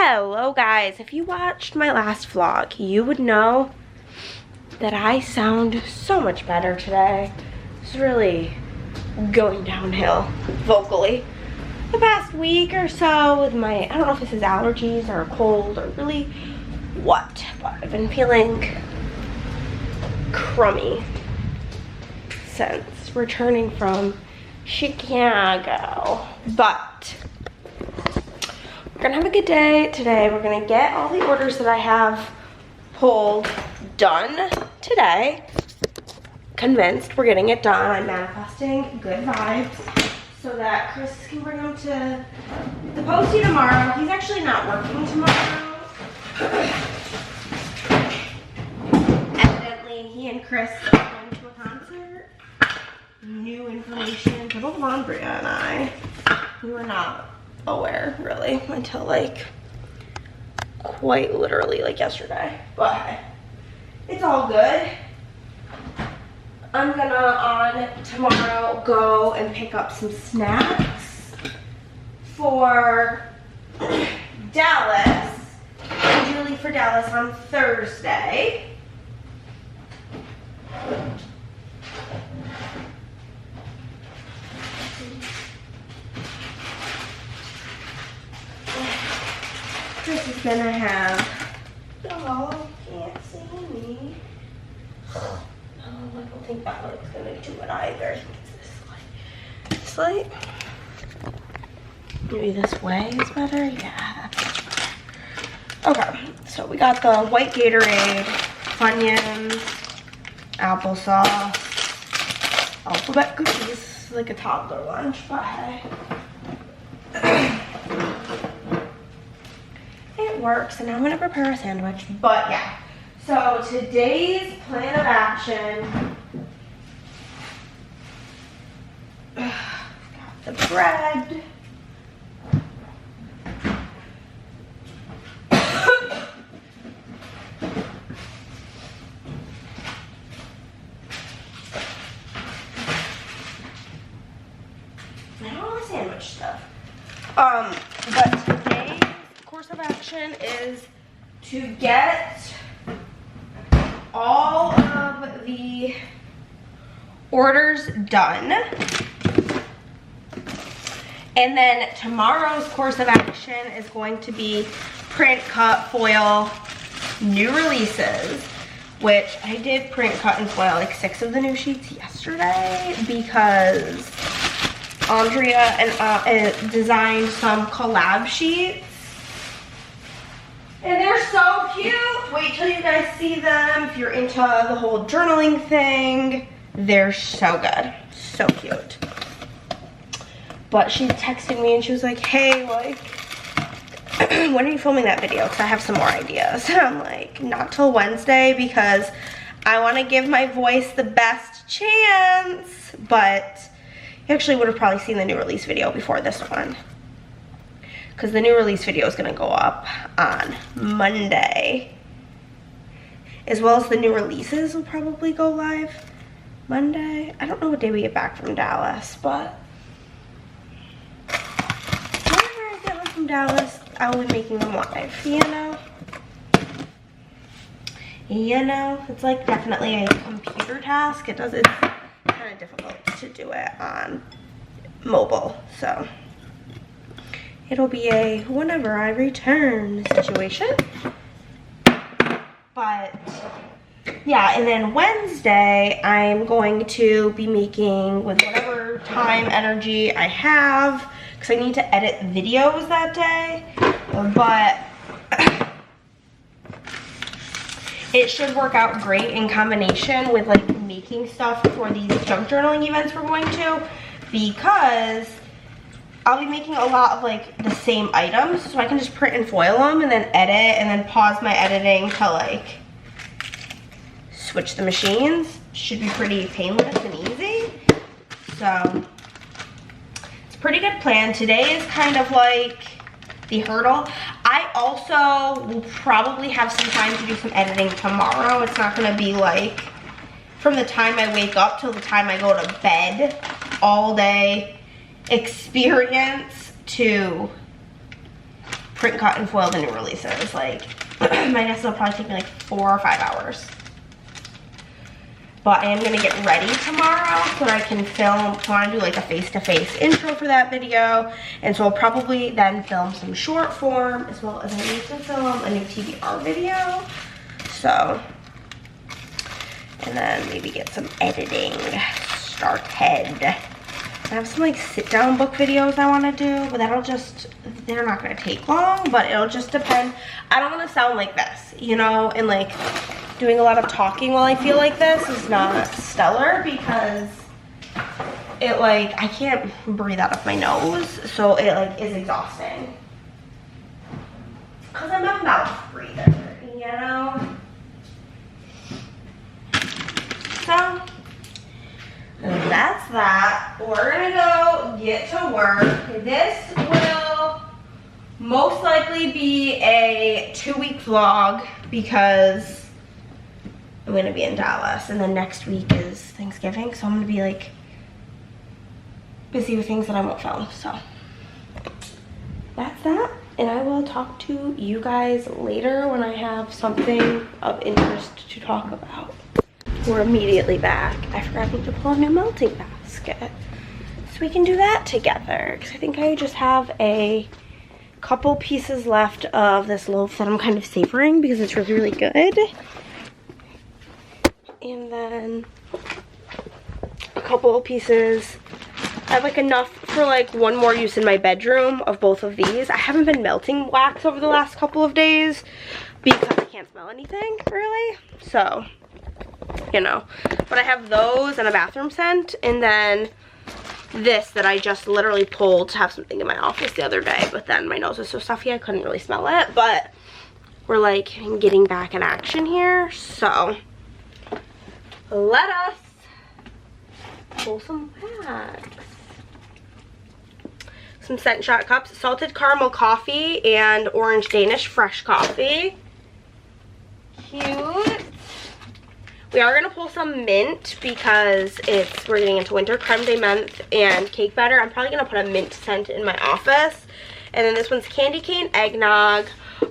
Hello guys, if you watched my last vlog, you would know that I sound so much better today. It's really going downhill vocally the past week or so with my, I don't know if this is allergies or a cold or really what, but I've been feeling crummy since returning from Chicago. But we're gonna have a good day today. We're gonna get all the orders that I have pulled done today. Convinced we're getting it done. I'm manifesting good vibes so that Chris can bring them to the postie tomorrow. He's actually not working tomorrow. Evidently, he and Chris are going to a concert. New information to both Andrea and I. We were not aware really until like quite literally like yesterday, but it's all good. I'm gonna on tomorrow go and pick up some snacks for Dallas and Julie for Dallas on Thursday. Chris is gonna have, oh, can't see me. No, I don't think that light's gonna do it either. I think it's this light. This light? Maybe this way is better? Yeah, that's much better. Okay, so we got the white Gatorade, Funyuns, applesauce, alphabet cookies, like a toddler lunch, but hey. It works, and now I'm gonna prepare a sandwich, but yeah. So today's plan of action, got the bread. Now all the sandwich stuff. But today's course of action is to get all of the orders done. And then tomorrow's course of action is going to be print, cut, foil, new releases, which I did print, cut, and foil like 6 of the new sheets yesterday because Andrea and designed some collab sheets. And they're so cute. Wait till you guys see them. If you're into the whole journaling thing, they're so good. So cute. But she texted me and she was like, hey, like, when are you filming that video? Because I have some more ideas. And I'm like, not till Wednesday because I want to give my voice the best chance. But you actually would have probably seen the new release video before this one, because the new release video is going to go up on Monday, as well as the new releases will probably go live Monday. I don't know what day we get back from Dallas, but whenever I get them from Dallas, I will be making them live, you know? You know, it's like definitely a computer task. It's kind of difficult to do it on mobile, so it'll be a whenever I return situation. But yeah, and then Wednesday I'm going to be making with whatever time, energy I have, because I need to edit videos that day. But it should work out great in combination with like making stuff for these junk journaling events we're going to, because I'll be making a lot of like the same items, so I can just print and foil them and then edit and then pause my editing to like switch the machines. Should be pretty painless and easy. So it's a pretty good plan. Today is kind of like the hurdle. I also will probably have some time to do some editing tomorrow. It's not gonna be like from the time I wake up till the time I go to bed all day experience to print, cut, and foil the new releases. Like, my guess will probably take me like 4 or 5 hours. But I am gonna get ready tomorrow so that I can film. I wanna do like a face-to-face intro for that video. And so I'll probably then film some short form, as well as I need to film a new TBR video. So, and then maybe get some editing started. I have some like sit-down book videos I wanna do, but that'll just, they're not gonna take long, but it'll just depend. I don't wanna sound like this, you know, and like, doing a lot of talking while I feel like this is not stellar because it like, I can't breathe out of my nose, so it like is exhausting. Cause I'm a mouth breather, you know? So, that's that. We're gonna go get to work. This will most likely be a 2-week vlog because I'm gonna be in Dallas, and then next week is Thanksgiving, so I'm gonna be like busy with things that I won't film. So that's that, and I will talk to you guys later when I have something of interest to talk about. We're immediately back. I forgot to pull a new melting basket, so we can do that together, because I think I just have a couple pieces left of this loaf that I'm kind of savoring because it's really, really good. And then a couple of pieces. I have like enough for like one more use in my bedroom of both of these. I haven't been melting wax over the last couple of days because I can't smell anything really. So, you know. But I have those and a bathroom scent, and then this that I just literally pulled to have something in my office the other day. But then my nose was so stuffy I couldn't really smell it. But we're like getting back in action here. So let us pull some wax. Some Scent Shot cups, salted caramel coffee and orange Danish fresh coffee. Cute. We are gonna pull some mint because we're getting into winter. Creme de menthe and cake batter. I'm probably gonna put a mint scent in my office. And then this one's candy cane, eggnog,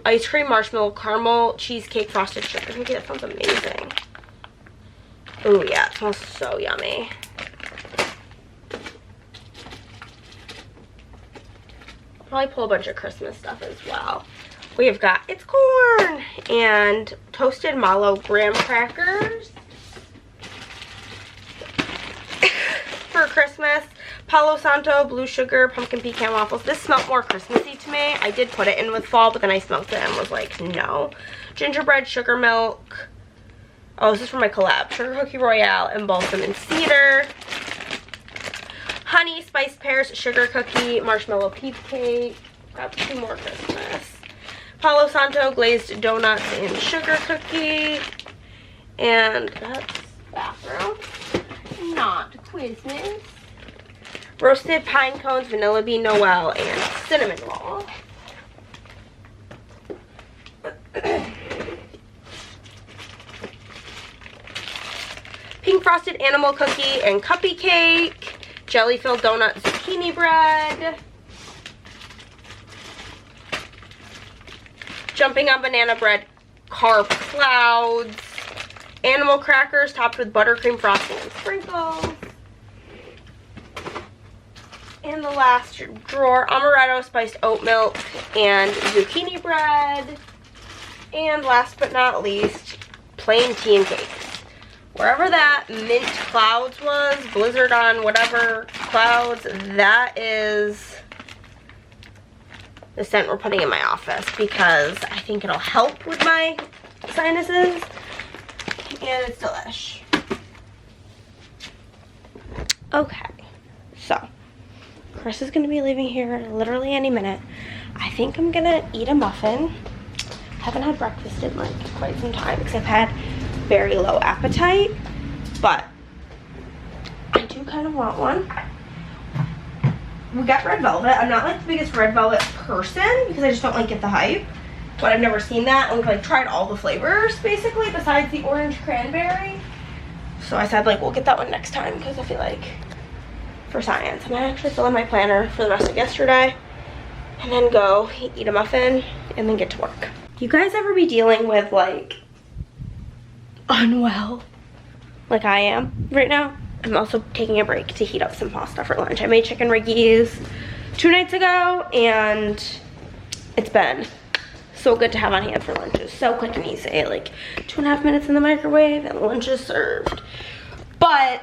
ice cream, marshmallow, caramel, cheesecake, frosted sugar. I think that sounds amazing. Oh yeah, it smells so yummy. I'll probably pull a bunch of Christmas stuff as well. We've got It's Corn and toasted mallow graham crackers for Christmas. Palo Santo, blue sugar, pumpkin pecan waffles. This smelled more Christmassy to me. I did put it in with fall, but then I smelled it and was like, no. Gingerbread, sugar milk. Oh, this is for my collab. Sugar Cookie Royale and balsam and cedar. Honey, spiced pears, sugar cookie, marshmallow peach cake. Got 2 more Christmas. Palo Santo, glazed donuts and sugar cookie. And that's bathroom. Not Christmas. Roasted pine cones, vanilla bean Noel, and cinnamon roll. Pink frosted animal cookie and cuppy cake. Jelly filled donut, zucchini bread. Jumping on banana bread, carb clouds. Animal crackers topped with buttercream frosting and sprinkles. And the last drawer, amaretto spiced oat milk and zucchini bread. And last but not least, plain tea and cakes. Wherever that mint clouds was, blizzard on whatever clouds, that is the scent we're putting in my office because I think it'll help with my sinuses. And it's delish. Okay, so Chris is gonna be leaving here literally any minute. I think I'm gonna eat a muffin. Haven't had breakfast in like quite some time because I've had very low appetite, but I do kind of want one. We got red velvet. I'm not like the biggest red velvet person because I just don't like get the hype, but I've never seen that, and we've like tried all the flavors basically besides the orange cranberry. So I said like we'll get that one next time because I feel like for science. I might actually fill in my planner for the rest of yesterday and then go eat a muffin and then get to work. You guys ever be dealing with like unwell like I am right now? I'm also taking a break to heat up some pasta for lunch. I made chicken riggies 2 nights ago and it's been so good to have on hand for lunches. So quick and easy, like 2.5 minutes in the microwave and lunch is served. But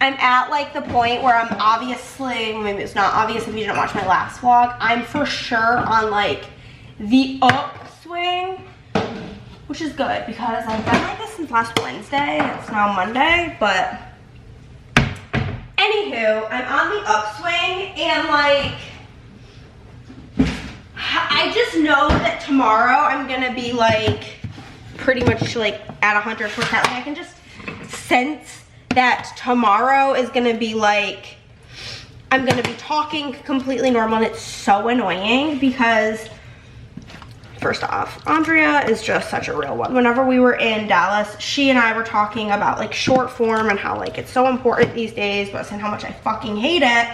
I'm at like the point where I'm obviously, maybe it's not obvious if you didn't watch my last vlog, I'm for sure on like the upswing, which is good because I've been like this since last Wednesday. It's now Monday, but anywho, I'm on the upswing and like, I just know that tomorrow I'm gonna be like pretty much like at 100%. Like I can just sense that tomorrow is gonna be like, I'm gonna be talking completely normal, and it's so annoying because first off, Andrea is just such a real one. Whenever we were in Dallas, she and I were talking about like short form and how like it's so important these days, but saying how much I fucking hate it.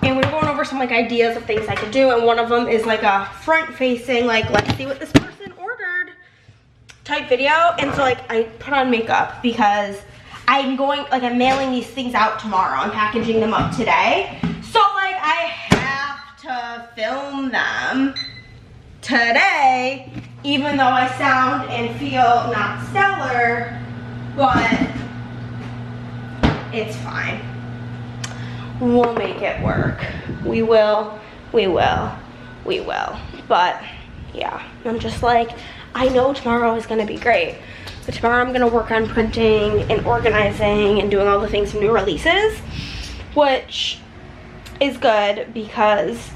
And we were going over some like ideas of things I could do, and one of them is like a front facing, like let's see what this person ordered type video. And so like I put on makeup because I'm mailing these things out tomorrow. I'm packaging them up today. So like I have to film them today, even though I sound and feel not stellar, but it's fine. We'll make it work. We will. But yeah, I'm just like, I know tomorrow is gonna be great, but tomorrow I'm gonna work on printing and organizing and doing all the things from new releases, which is good because,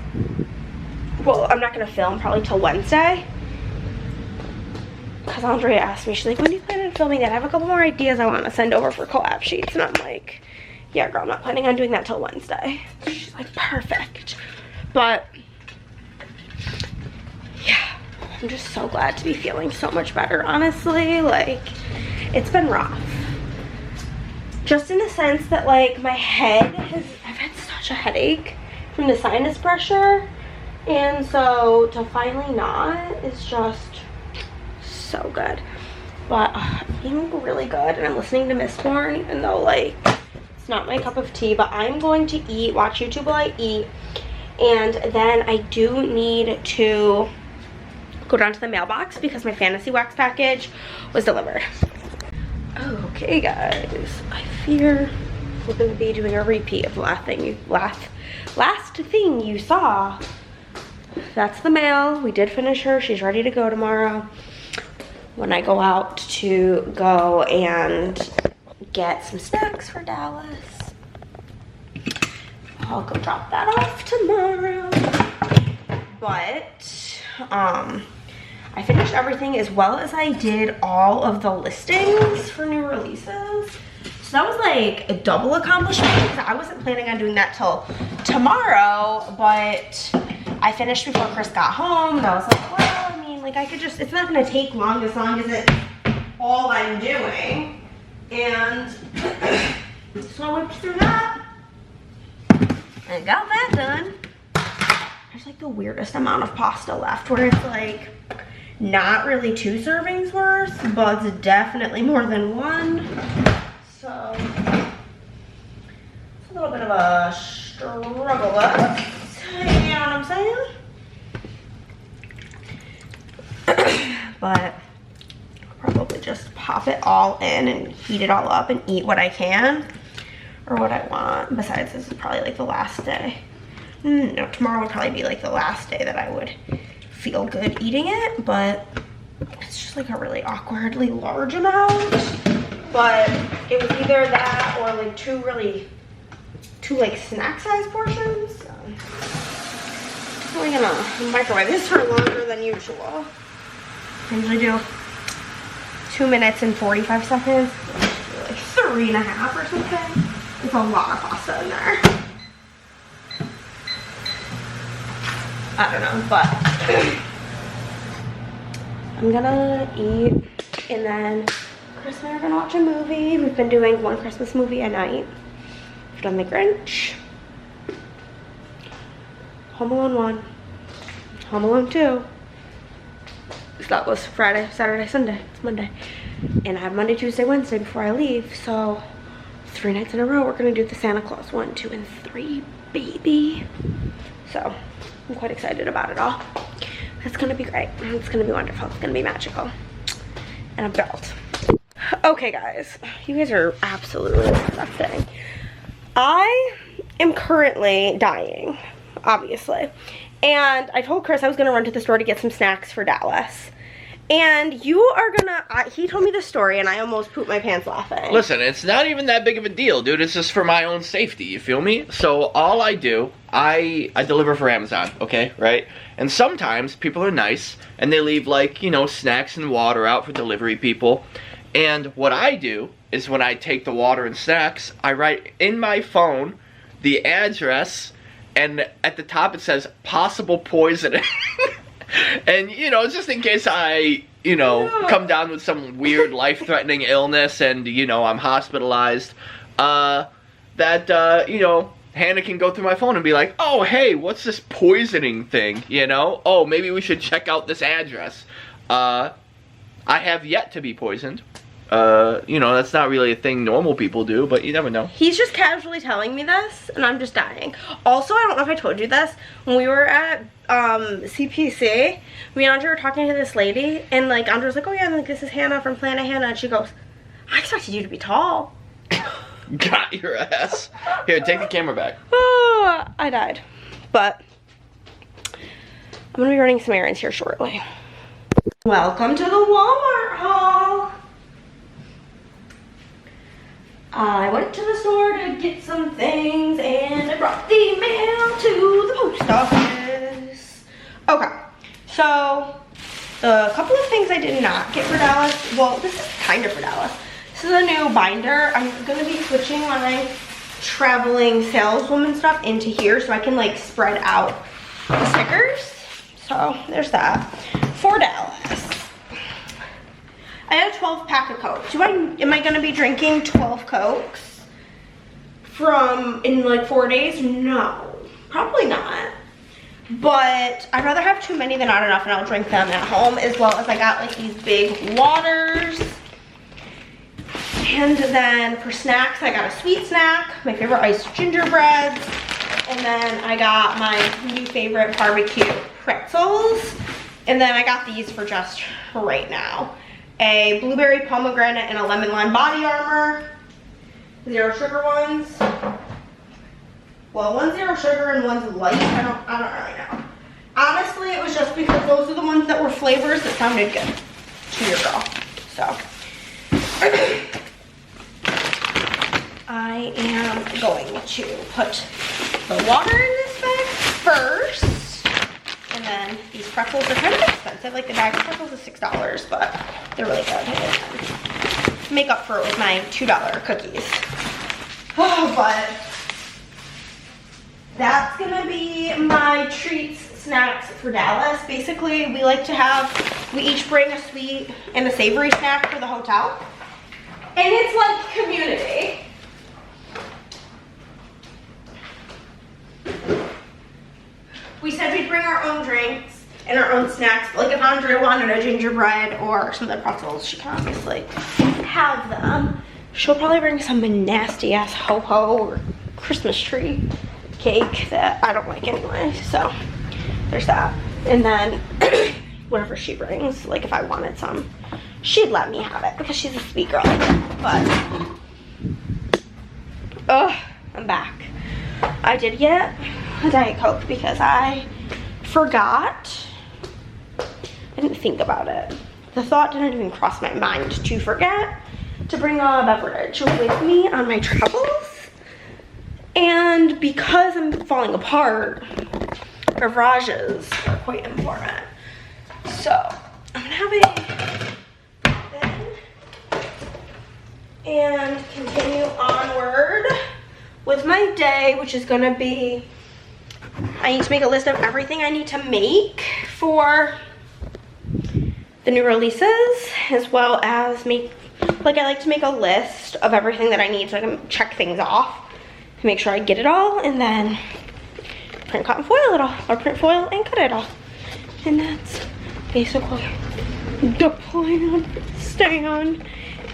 well, I'm not gonna film probably till Wednesday. Because Andrea asked me, she's like, when do you plan on filming that? I have a couple more ideas I want to send over for collab sheets. And I'm like, yeah, girl, I'm not planning on doing that till Wednesday. She's like, perfect. But yeah, I'm just so glad to be feeling so much better, honestly. Like, it's been rough. Just in the sense that like my head I've had such a headache from the sinus pressure. And so to finally not is just so good. But I'm feeling really good, and I'm listening to Mistborn, even though like it's not my cup of tea. But I'm going to eat, watch YouTube while I eat, and then I do need to go down to the mailbox because my fantasy wax package was delivered. Okay guys, I fear we're going to be doing a repeat of the last thing you saw. That's the mail. We did finish her. She's ready to go tomorrow when I go out to go and get some snacks for Dallas. I'll go drop that off tomorrow. But I finished everything as well as I did all of the listings for new releases. So that was like a double accomplishment because I wasn't planning on doing that till tomorrow, but I finished before Chris got home, and I was like, well, I mean, like I could just, it's not gonna take long as it's all I'm doing. And so I went through that and got that done. There's like the weirdest amount of pasta left where it's like not really 2 servings worth, but it's definitely more than 1. So it's a little bit of a struggle. You know what I'm saying? But I'll probably just pop it all in and heat it all up and eat what I can or what I want. Besides, this is probably like the last day. No, tomorrow would probably be like the last day that I would feel good eating it, but it's just like a really awkwardly large amount. But it was either that or like two like snack size portions. So I'm only gonna microwave this for longer than usual. I usually do 2 minutes and 45 seconds. Like 3.5 or something. It's a lot of pasta in there. I don't know, but I'm gonna eat, and then Chris and I are gonna watch a movie. We've been doing one Christmas movie a night. We've done The Grinch. Home Alone 1, Home Alone 2. So that was Friday, Saturday, Sunday. It's Monday. And I have Monday, Tuesday, Wednesday before I leave. So 3 nights in a row, we're gonna do the Santa Claus 1, 2, and 3, baby. So I'm quite excited about it all. It's gonna be great. It's gonna be wonderful. It's gonna be magical. And a belt. Okay, guys. You guys are absolutely disgusting. I am currently dying, obviously. And I told Chris I was gonna run to the store to get some snacks for Dallas. And you are gonna, he told me this story and I almost pooped my pants laughing. Listen, it's not even that big of a deal, dude. It's just for my own safety, you feel me? So all I do, I deliver for Amazon, okay, right? And sometimes people are nice and they leave, like, you know, snacks and water out for delivery people. And what I do is when I take the water and snacks, I write in my phone the address, and at the top it says possible poisoning. And, you know, just in case I, you know, come down with some weird life-threatening illness and, you know, I'm hospitalized, you know, Hannah can go through my phone and be like, oh, hey, what's this poisoning thing, you know? Oh, maybe we should check out this address. I have yet to be poisoned. You know, that's not really a thing normal people do, but you never know. He's just casually telling me this, and I'm just dying. Also, I don't know if I told you this, when we were at CPC, me and Andrea were talking to this lady, and like Andrea was like, oh yeah, like, this is Hannah from Planet Hannah, and she goes, I expected you to be tall. Got your ass. Here, take the camera back. Oh, I died. But I'm gonna be running some errands here shortly. Welcome to the Walmart haul. I went to the store to get some things and I brought the mail to the post office. Okay, so a couple of things I did not get for Dallas. Well, this is kind of for Dallas. This is a new binder. I'm gonna be switching my traveling saleswoman stuff into here so I can like spread out the stickers. So there's that. For Dallas, I had a 12 pack of Cokes. Am I gonna be drinking 12 Cokes in like 4 days? No, probably not. But I'd rather have too many than not enough, and I'll drink them at home, as well as I got like these big waters. And then for snacks, I got a sweet snack, my favorite iced gingerbreads, and then I got my new favorite barbecue pretzels. And then I got these for just right now. A blueberry pomegranate and a lemon lime body armor. 0 sugar ones. Well, one's 0 sugar and one's light. I don't really know. Honestly, it was just because those are the ones that were flavors that sounded good to your girl. So I am going to put the water in this bag first. And then these pretzels are kind of expensive. Like the bag of pretzels is $6, but they're really good. And make up for it with my $2 cookies. Oh, but that's gonna be my treats, snacks for Dallas. Basically, we each bring a sweet and a savory snack for the hotel. And it's like community. We said we'd bring our own drinks and our own snacks. Like if Andrea wanted a gingerbread or some of the pretzels, she can obviously have them. She'll probably bring some nasty ass ho-ho or Christmas tree cake that I don't like anyway. So there's that. And then whatever she brings, like if I wanted some, she'd let me have it because she's a sweet girl. But I'm back. I did get a Diet Coke because I forgot. I didn't think about it. The thought didn't even cross my mind to forget to bring a beverage with me on my travels. And because I'm falling apart, beverages are quite important. So I'm gonna have a then and continue onward with my day, which is gonna be, I need to make a list of everything I need to make for the new releases, as well as I like to make a list of everything that I need so I can check things off to make sure I get it all, and then print cotton foil it all, or print foil and cut it all. And that's basically the plan. Stand.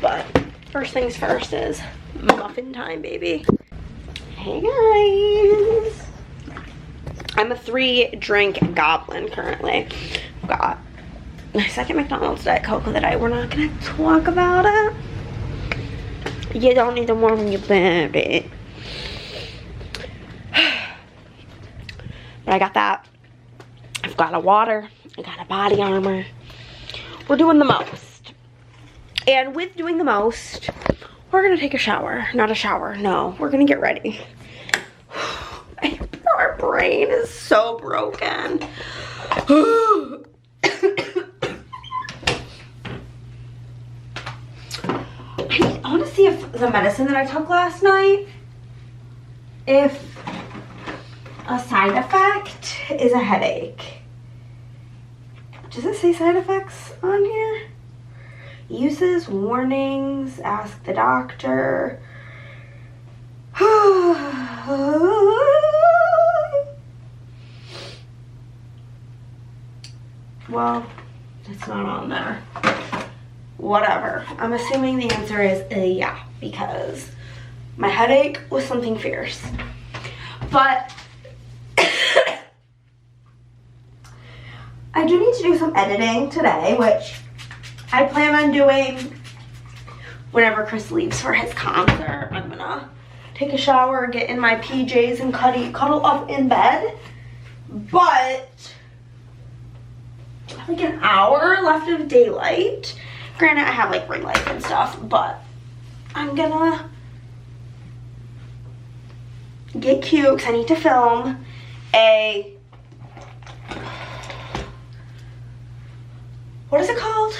But first things first is muffin time, baby. Hey guys. I'm a 3-drink goblin currently. I've got my second McDonald's Diet Coke of the day. We're not gonna talk about it. You don't need the more when you bend it. But I got that. I've got a water. I got a body armor. We're doing the most. And with doing the most, we're gonna take a shower. Not a shower, no. We're gonna get ready. Our brain is so broken. I want to see if the medicine that I took last night, if a side effect is a headache. Does it say side effects on here? Uses, warnings, ask the doctor. Well, it's not on there. Whatever. I'm assuming the answer is yeah, because my headache was something fierce. But I do need to do some editing today, which I plan on doing whenever Chris leaves for his concert. I'm gonna take a shower, get in my PJs, and cuddle up in bed. But I have like an hour left of daylight. Granted, I have like ring light and stuff, but I'm gonna get cute because I need to film what is it called?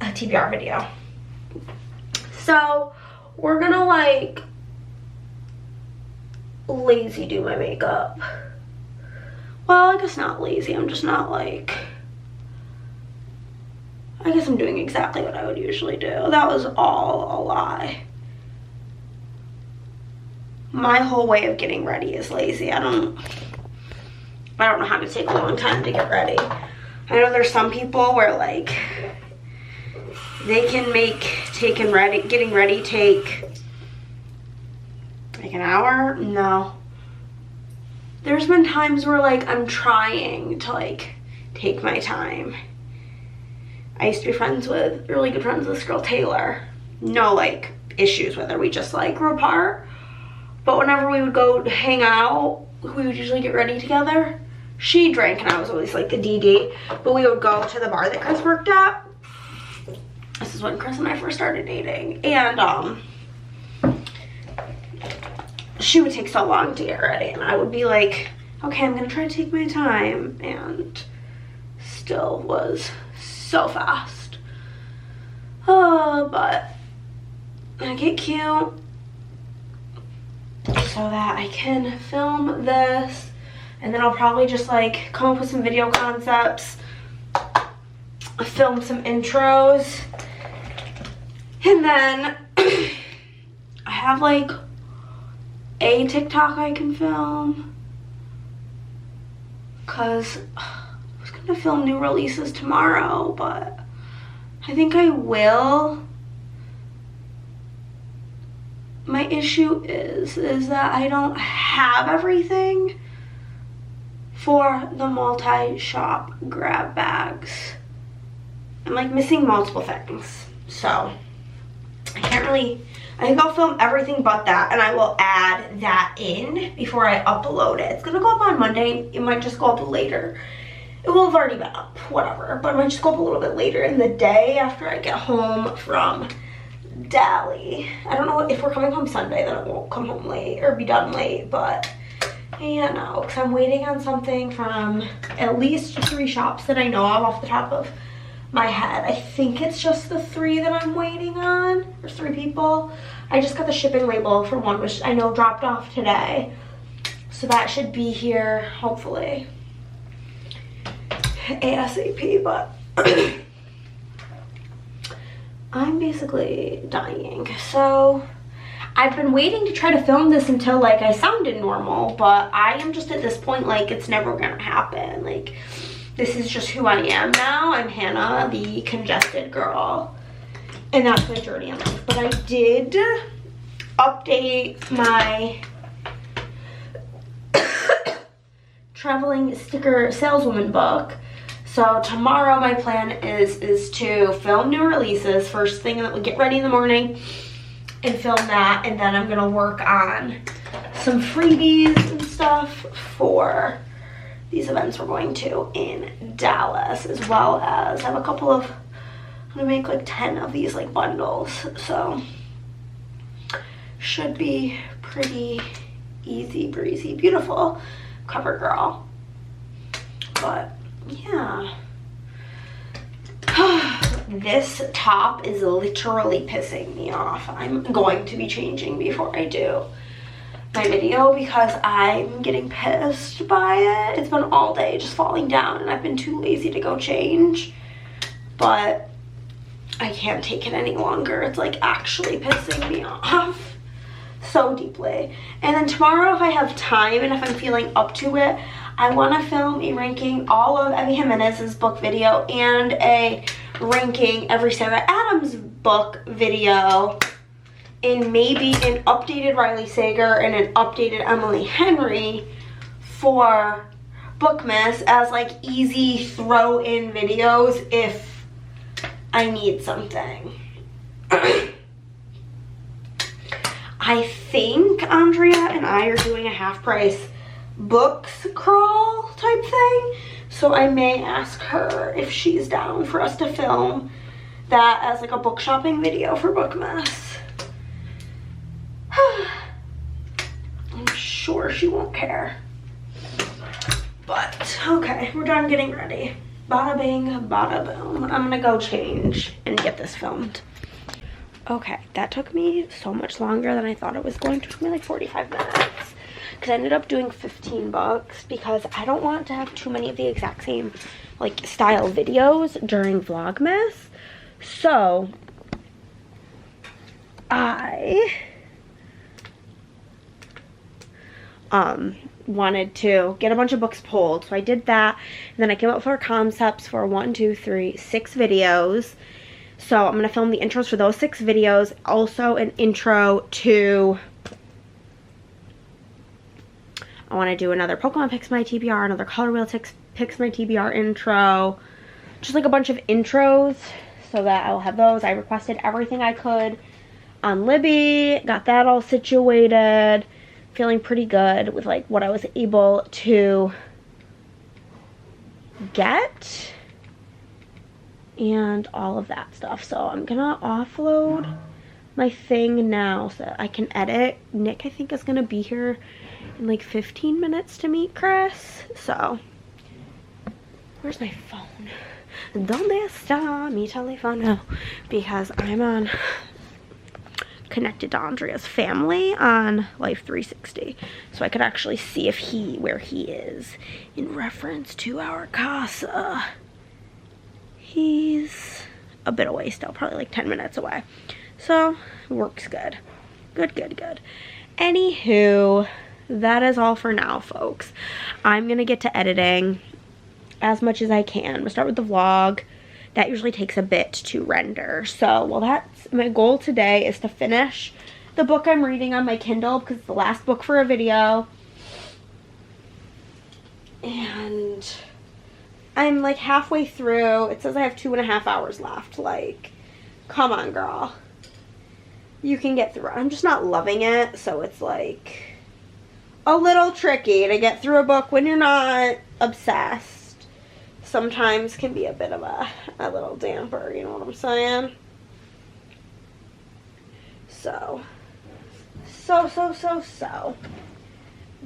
A TBR video. So we're gonna like lazy do my makeup. Well, I guess not lazy. I'm just not like, I guess I'm doing exactly what I would usually do. That was all a lie. My whole way of getting ready is lazy. I don't know how to take a long time to get ready. I know there's some people where like they can make getting ready take like an hour. No. There's been times where like I'm trying to like take my time. I used to be really good friends with this girl Taylor. No like issues with her. We just like grew apart. But whenever we would go hang out, we would usually get ready together. She drank and I was always like the DD. But we would go to the bar that Chris worked at. This is when Chris and I first started dating. And she would take so long to get ready. And I would be like, okay, I'm gonna try to take my time. And still was so fast. Oh, but I get cute so that I can film this, and then I'll probably just like come up with some video concepts, film some intros, and then I have like a TikTok I can film, because I was gonna film new releases tomorrow, but I think I will. My issue is that I don't have everything for the multi-shop grab bags. I'm like missing multiple things. So I think I'll film everything but that, and I will add that in before I upload it. It's gonna go up on Monday. It might just go up later. It will have already been up, whatever, but it might just go up a little bit later in the day after I get home from Dally. I don't know if we're coming home Sunday, then it won't come home late or be done late, but yeah, no, because I'm waiting on something from at least 3 shops that I know of off the top of my head. I think it's just the 3 that I'm waiting on, or 3 people. I just got the shipping label for one, which I know dropped off today, so that should be here hopefully ASAP, but I'm basically dying. So I've been waiting to try to film this until like I sounded normal, but I am just at this point like it's never gonna happen. Like, this is just who I am now. I'm Hannah, the congested girl, and that's my journey in life. But I did update my traveling sticker saleswoman book. So tomorrow my plan is to film new releases first thing, that we get ready in the morning and film that, and then I'm gonna work on some freebies and stuff for these events we're going to in Dallas, as well as I have a couple of, I'm gonna make like 10 of these like bundles, so should be pretty easy breezy, beautiful cover girl. But yeah, this top is literally pissing me off. I'm going to be changing before I do my video because I'm getting pissed by it. It's been all day just falling down and I've been too lazy to go change, but I can't take it any longer. It's like actually pissing me off so deeply. And then tomorrow, if I have time and if I'm feeling up to it, I want to film a ranking all of Evie Jimenez's book video and a ranking every Sarah Adams book video, and maybe an updated Riley Sager and an updated Emily Henry for Bookmas as like easy throw in videos if I need something. I think Andrea and I are doing a half price books crawl type thing, so I may ask her if she's down for us to film that as like a book shopping video for Bookmas. I'm sure she won't care, but okay, we're done getting ready. Bada bing, bada boom. I'm gonna go change and get this filmed. Okay, that took me so much longer than I thought it was going to. It took me like 45 minutes. Because I ended up doing 15 bucks because I don't want to have too many of the exact same like style videos during Vlogmas. So I wanted to get a bunch of books pulled. So I did that, and then I came up with our concepts for 6 videos. So I'm going to film the intros for those 6 videos. Also an intro to, I want to do another Pokemon Picks My TBR, another Color Wheel Picks My TBR intro. Just like a bunch of intros so that I will have those. I requested everything I could on Libby. Got that all situated. Feeling pretty good with like what I was able to get and all of that stuff. So I'm gonna offload my thing now so that I can edit. Nick, I think, is gonna be here in like 15 minutes to meet Chris. So where's my phone? Donde está mi teléfono? Because I'm on connected to Andrea's family on Life 360, so I could actually see if where he is in reference to our casa. He's a bit away still, probably like 10 minutes away. So works good. Good. Anywho, that is all for now, folks. I'm gonna get to editing as much as I can. I'm gonna start with the vlog. That usually takes a bit to render. So, well, that's my goal today, is to finish the book I'm reading on my Kindle because it's the last book for a video. And I'm like halfway through. It says I have 2.5 hours left. Like, come on, girl. You can get through it. I'm just not loving it, so it's like a little tricky to get through a book when you're not obsessed. Sometimes can be a bit of a little damper, you know what I'm saying? So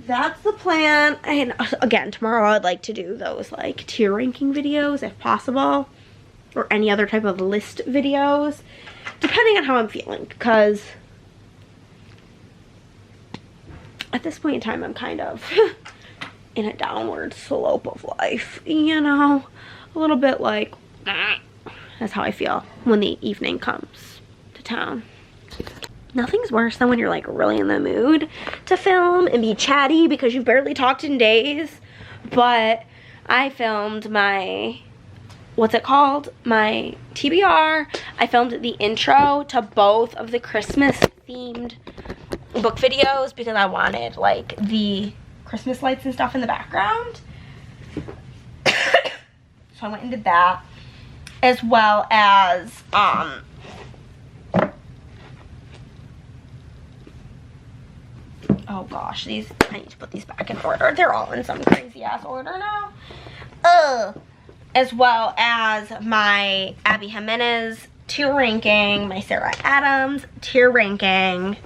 that's the plan. And again, tomorrow I'd like to do those like tier ranking videos if possible, or any other type of list videos, depending on how I'm feeling, because at this point in time I'm kind of in a downward slope of life, you know, a little bit like that's how I feel when the evening comes to town. nothing's worse than when you're like really in the mood to film and be chatty because you've barely talked in days. But I filmed my, what's it called? My TBR. I filmed the intro to both of the Christmas themed book videos because I wanted like the Christmas lights and stuff in the background. So I went and did that, as well as oh gosh, these, I need to put these back in order. They're all in some crazy ass order now. As well as my Abby Jimenez tier ranking, my Sarah Adams tier ranking.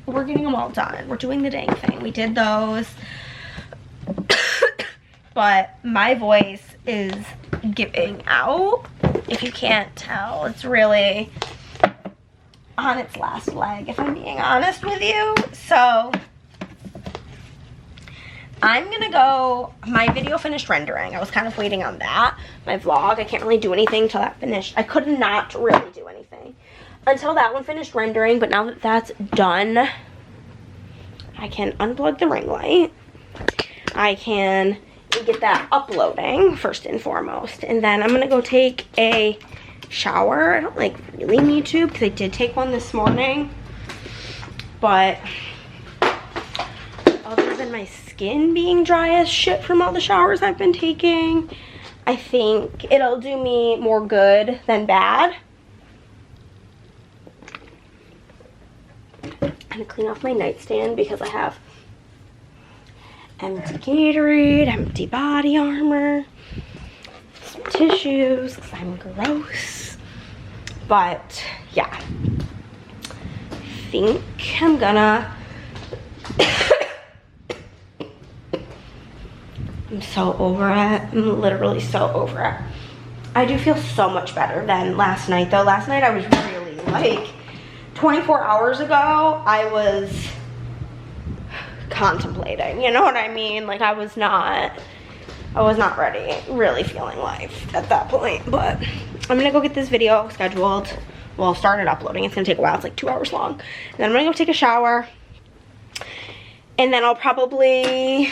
We're getting them all done. We're doing the dang thing. We did those. But my voice is giving out. If you can't tell, it's really on its last leg, if I'm being honest with you. So I'm gonna go, my video finished rendering. I was kind of waiting on that. My vlog, I can't really do anything till that finished. I could not really do anything until that one finished rendering, but now that that's done, I can unplug the ring light. I can get that uploading first and foremost, and then I'm gonna go take a shower. I don't like really need to because I did take one this morning, but other than my skin being dry as shit from all the showers I've been taking, I think it'll do me more good than bad. I'm gonna clean off my nightstand because I have empty Gatorade, empty body armor, some tissues because I'm gross. But yeah, I think I'm gonna I'm so over it. I'm literally so over it. I do feel so much better than last night though. Last night I was really like 24 hours ago I was contemplating, you know what I mean? Like I was not ready, really feeling life at that point. But I'm gonna go get this video scheduled. Well, started uploading. It's gonna take a while. It's like 2 hours long. And then I'm gonna go take a shower. And then I'll probably,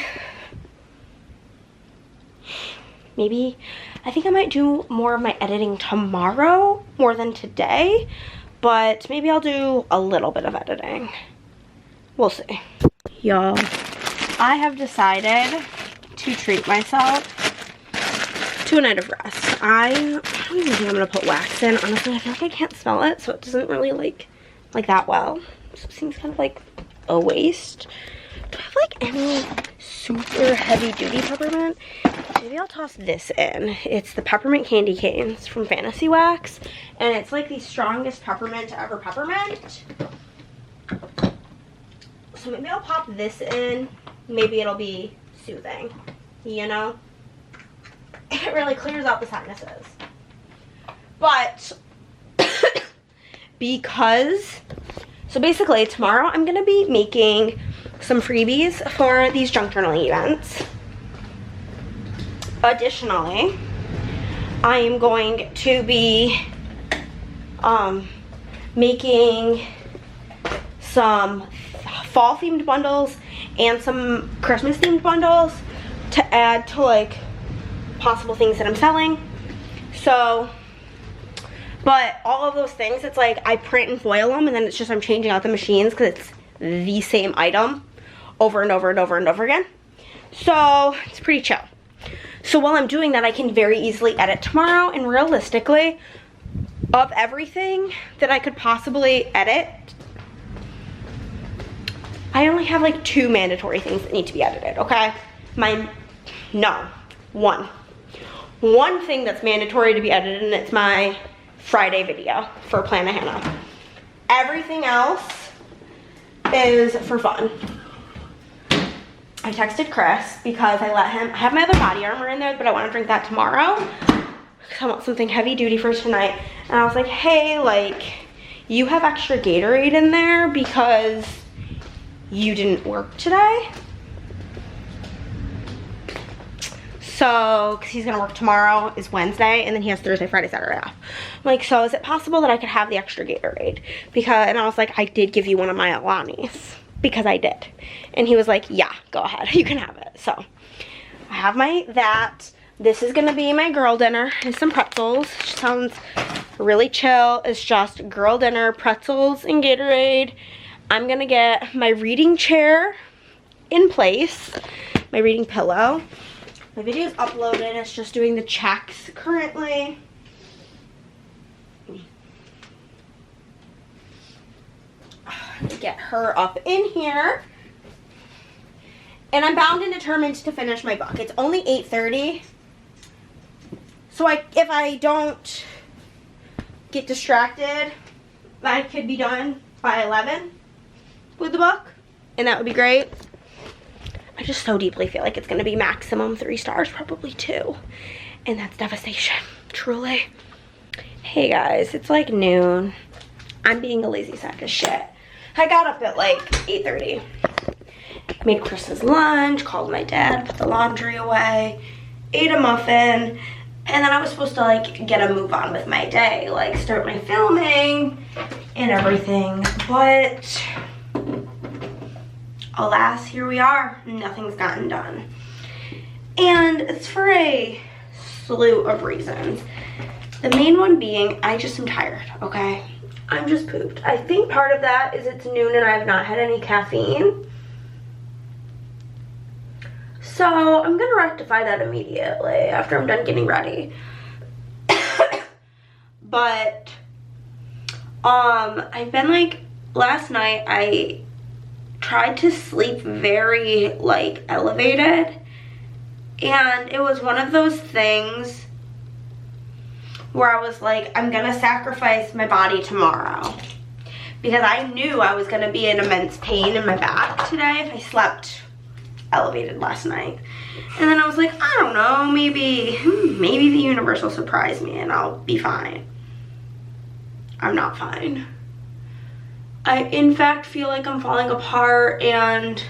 maybe, I think I might do more of my editing tomorrow more than today. But maybe I'll do a little bit of editing. We'll see. Y'all, I have decided to treat myself to a night of rest. I don't even think I'm gonna put wax in. Honestly, I feel like I can't smell it, so it doesn't really like that well. So it seems kind of like a waste. Do I have like any super heavy duty peppermint? Maybe I'll toss this in. It's the peppermint candy canes from Fantasy Wax, and it's like the strongest peppermint to ever peppermint. So maybe I'll pop this in. Maybe it'll be soothing, you know? It really clears out the sinuses. But because, so basically tomorrow I'm gonna be making some freebies for these junk journaling events. Additionally, I am going to be making some fall themed bundles and some Christmas themed bundles to add to like possible things that I'm selling. So, but all of those things, it's like I print and foil them, and then it's just I'm changing out the machines because it's the same item over and over and over and over again. So it's pretty chill. So while I'm doing that, I can very easily edit tomorrow, and realistically, of everything that I could possibly edit, I only have like 2 mandatory things that need to be edited, okay? One thing that's mandatory to be edited, and it's my Friday video for Plan a Hannah. Everything else is for fun. I texted Chris because I have my other body armor in there, but I want to drink that tomorrow because I want something heavy duty for tonight. And I was like, hey, like, you have extra Gatorade in there because you didn't work today? So, because he's gonna work tomorrow is Wednesday, and then he has Thursday, Friday, Saturday off. I'm like, so is it possible that I could have the extra Gatorade? And I was like, I did give you one of my Alanis, because I did. And he was like, yeah, go ahead, you can have it. So, I have that. This is gonna be my girl dinner, and some pretzels. Sounds really chill. It's just girl dinner, pretzels, and Gatorade. I'm gonna get my reading chair in place, my reading pillow. My video is uploaded. It's just doing the checks currently. Get her up in here. And I'm bound and determined to finish my book. It's only 8:30. So if I don't get distracted, I could be done by 11 with the book. And that would be great. I just so deeply feel like it's going to be maximum 3 stars, probably 2. And that's devastation, truly. Hey guys, it's like noon. I'm being a lazy sack of shit. I got up at like 8:30. Made Chris's lunch, called my dad, put the laundry away, ate a muffin, and then I was supposed to like get a move on with my day, like start my filming and everything. But alas, here we are. Nothing's gotten done. And it's for a slew of reasons. The main one being, I just am tired, okay? I'm just pooped. I think part of that is it's noon and I have not had any caffeine. So I'm gonna rectify that immediately after I'm done getting ready. But, I've been like, last night I tried to sleep very like elevated, and it was one of those things where I was like, I'm gonna sacrifice my body tomorrow, because I knew I was gonna be in immense pain in my back today if I slept elevated last night. And then I was like, I don't know, maybe the universe will surprise me and I'll be fine. I'm not fine. I, in fact, feel like I'm falling apart and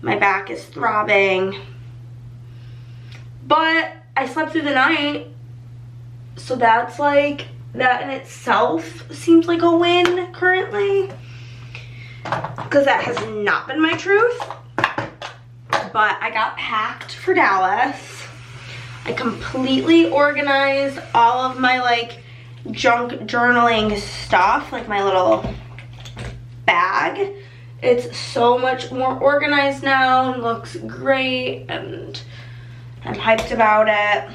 my back is throbbing. But I slept through the night, so that's like, that in itself seems like a win currently, because that has not been my truth. But I got packed for Dallas. I completely organized all of my like junk journaling stuff, like my little bag. It's so much more organized now and looks great, and I'm hyped about it.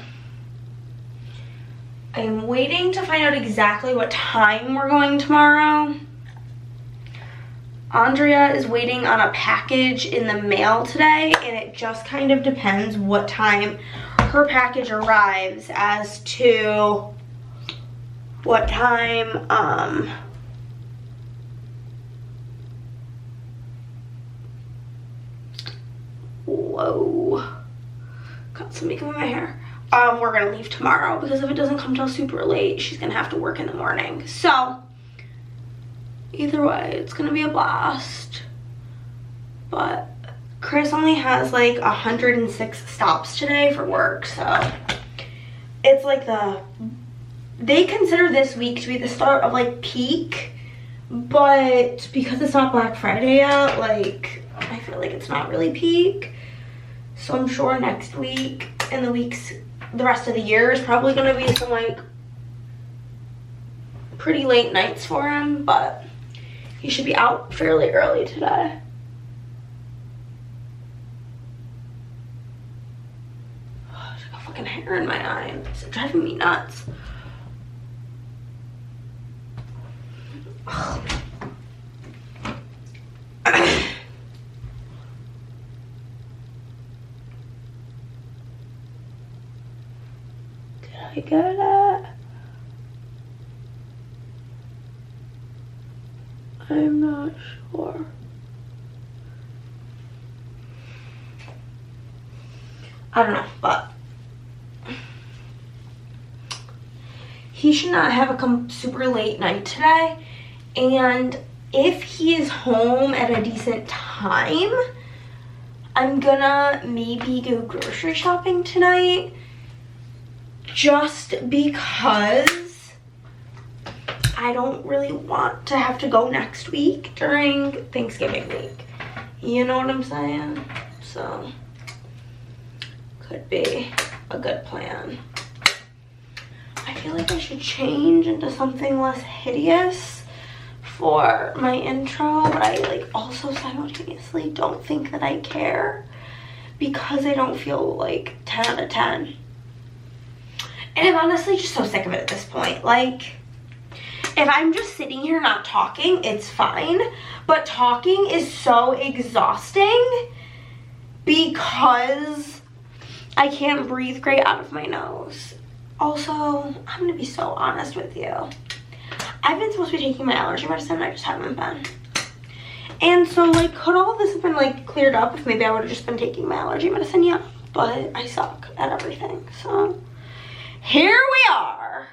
I'm waiting to find out exactly what time we're going tomorrow. Andrea is waiting on a package in the mail today, and it just kind of depends what time her package arrives as to what time whoa, got some makeup in my hair. We're gonna leave tomorrow, because if it doesn't come till super late, she's gonna have to work in the morning. So either way, it's gonna be a blast. But Chris only has like 106 stops today for work, so it's like they consider this week to be the start of like peak, but because it's not Black Friday yet, like I feel like it's not really peak. So I'm sure next week and the rest of the year is probably gonna be some like pretty late nights for him, but he should be out fairly early today. Oh, there's like a fucking hair in my eye. It's driving me nuts. Oh. Did I get it? I'm not sure. I don't know, but he should not have a super late night today. And if he is home at a decent time, I'm gonna maybe go grocery shopping tonight just because I don't really want to have to go next week during Thanksgiving week. You know what I'm saying? So, could be a good plan. I feel like I should change into something less hideous for my intro, but I like also simultaneously don't think that I care because I don't feel like 10 out of 10. And I'm honestly just so sick of it at this point. Like, if I'm just sitting here not talking, it's fine, but talking is so exhausting because I can't breathe great out of my nose. Also, I'm gonna be so honest with you. I've been supposed to be taking my allergy medicine and I just haven't been. And so like, could all of this have been like cleared up if maybe I would have just been taking my allergy medicine? Yeah, but I suck at everything. So here we are.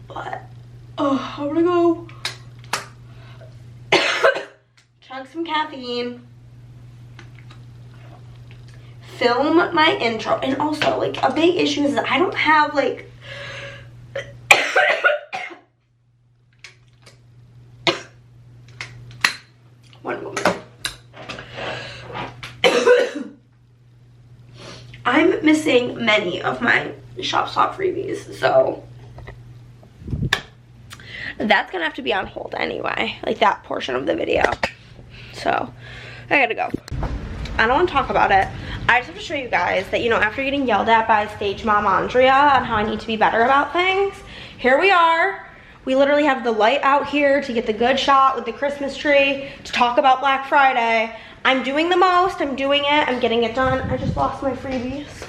But, oh, I'm gonna go chug some caffeine, film my intro, and also like a big issue is that I don't have like one moment. I'm missing many of my Shop Stop freebies, so that's gonna have to be on hold anyway, like that portion of the video. So I gotta go. I don't want to talk about it. I just have to show you guys that, you know, after getting yelled at by stage mom Andrea on how I need to be better about things, here we are. We literally have the light out here to get the good shot with the Christmas tree, to talk about Black Friday. I'm doing the most, I'm doing it, I'm getting it done. I just lost my freebies.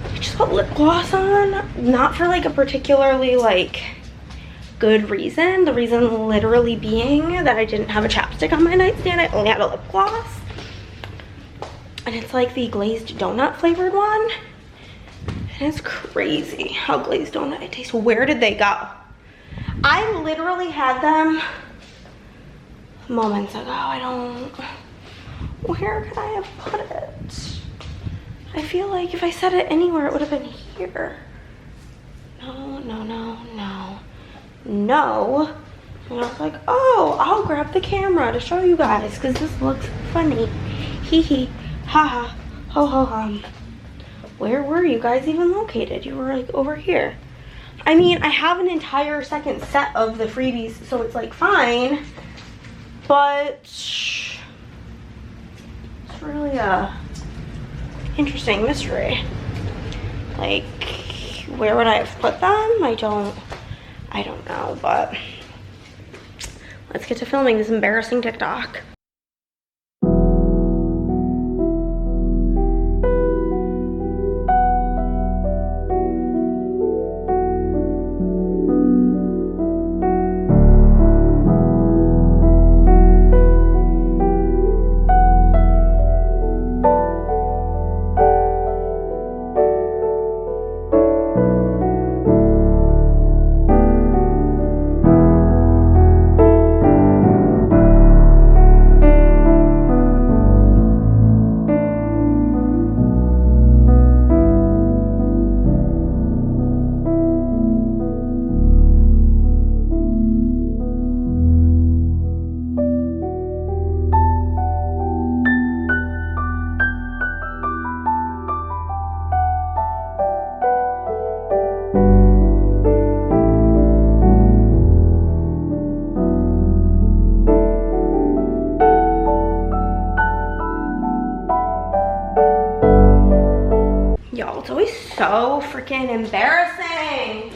I just put lip gloss on, not for like a particularly like good reason. The reason literally being that I didn't have a chapstick on my nightstand. I only had a lip gloss. And it's like the glazed donut flavored one. And it's crazy how glazed donut it tastes. Where did they go? I literally had them moments ago. I don't, where could I have put it? I feel like if I said it anywhere, it would have been here. No, no, no, no. No. And I was like, oh, I'll grab the camera to show you guys because this looks funny. Hee hee, ha ha, ho ho hum. Where were you guys even located? You were like over here. I mean, I have an entire second set of the freebies, so it's like fine. But it's really a interesting mystery. Like, where would I have put them? I don't know, but let's get to filming this embarrassing TikTok. Y'all, it's always so freaking embarrassing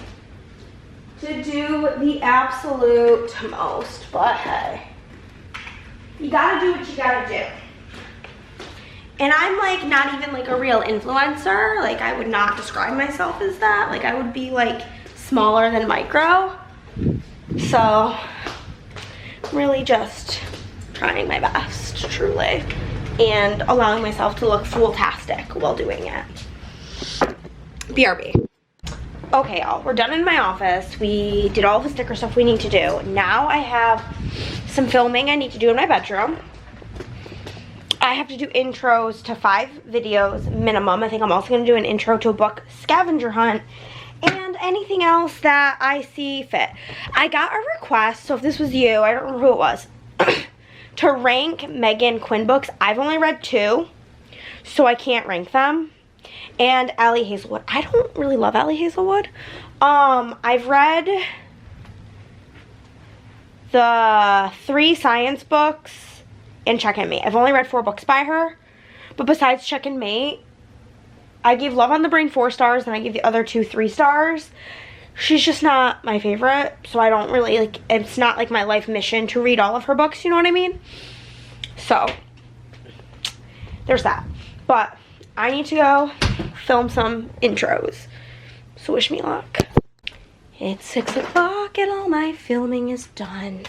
to do the absolute most, but hey, you gotta do what you gotta do. And I'm like not even like a real influencer. Like, I would not describe myself as that. Like, I would be like smaller than micro. So I'm really just trying my best, truly, and allowing myself to look fool-tastic while doing it. BRB. Okay, y'all, we're done in my office. We did all the sticker stuff we need to do. Now I have some filming I need to do in my bedroom. I have to do intros to 5 videos minimum. I think I'm also going to do an intro to a book scavenger hunt and anything else that I see fit. I got a request, so if this was you, I don't remember who it was, to rank Megan Quinn books. I've only read 2, so I can't rank them. And Allie Hazelwood. I don't really love Allie Hazelwood. I've read the 3 science books and Check and Mate. I've only read 4 books by her, but besides Check and Mate, I gave Love on the Brain 4 stars, and I gave the other 2 3 stars. She's just not my favorite, so I don't really, like, it's not like my life mission to read all of her books, you know what I mean? So, there's that. But I need to go film some intros, so wish me luck. It's 6 o'clock and all my filming is done.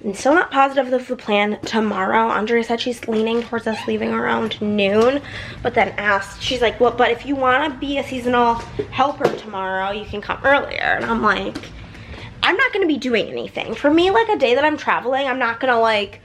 I'm still not positive of the plan tomorrow. Andrea said she's leaning towards us leaving around noon, but then asked, she's like, well, but if you want to be a seasonal helper tomorrow, you can come earlier. And I'm like, I'm not going to be doing anything. For me, like, a day that I'm traveling, I'm not going to, like,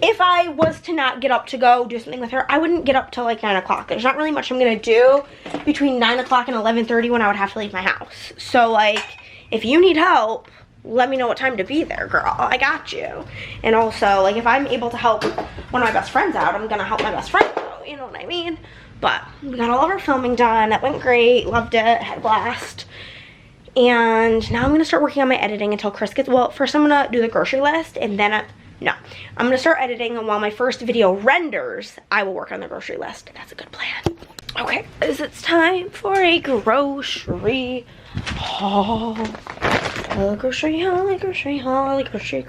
if I was to not get up to go do something with her, I wouldn't get up till like 9 o'clock. There's not really much I'm going to do between 9 o'clock and 11:30 when I would have to leave my house. So, like, if you need help, let me know what time to be there, girl. I got you. And also, like, if I'm able to help one of my best friends out, I'm gonna help my best friend out, you know what I mean? But we got all of our filming done. That went great. Loved it. Had a blast. And now I'm gonna start working on my editing until Chris gets, well, first I'm gonna do the grocery list, and then I'm gonna start editing, and while my first video renders, I will work on the grocery list. That's a good plan. Okay, it's time for a grocery haul. Grocery haul, grocery haul, grocery.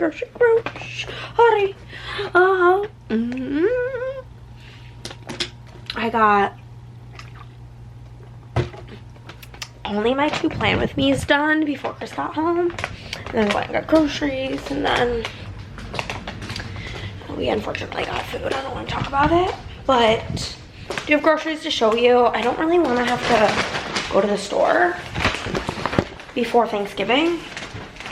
I got only my 2 plan with me's done before Chris got home. And then I got groceries, and then we unfortunately got food. I don't want to talk about it, but I do have groceries to show you. I don't really want to have to go to the store before Thanksgiving.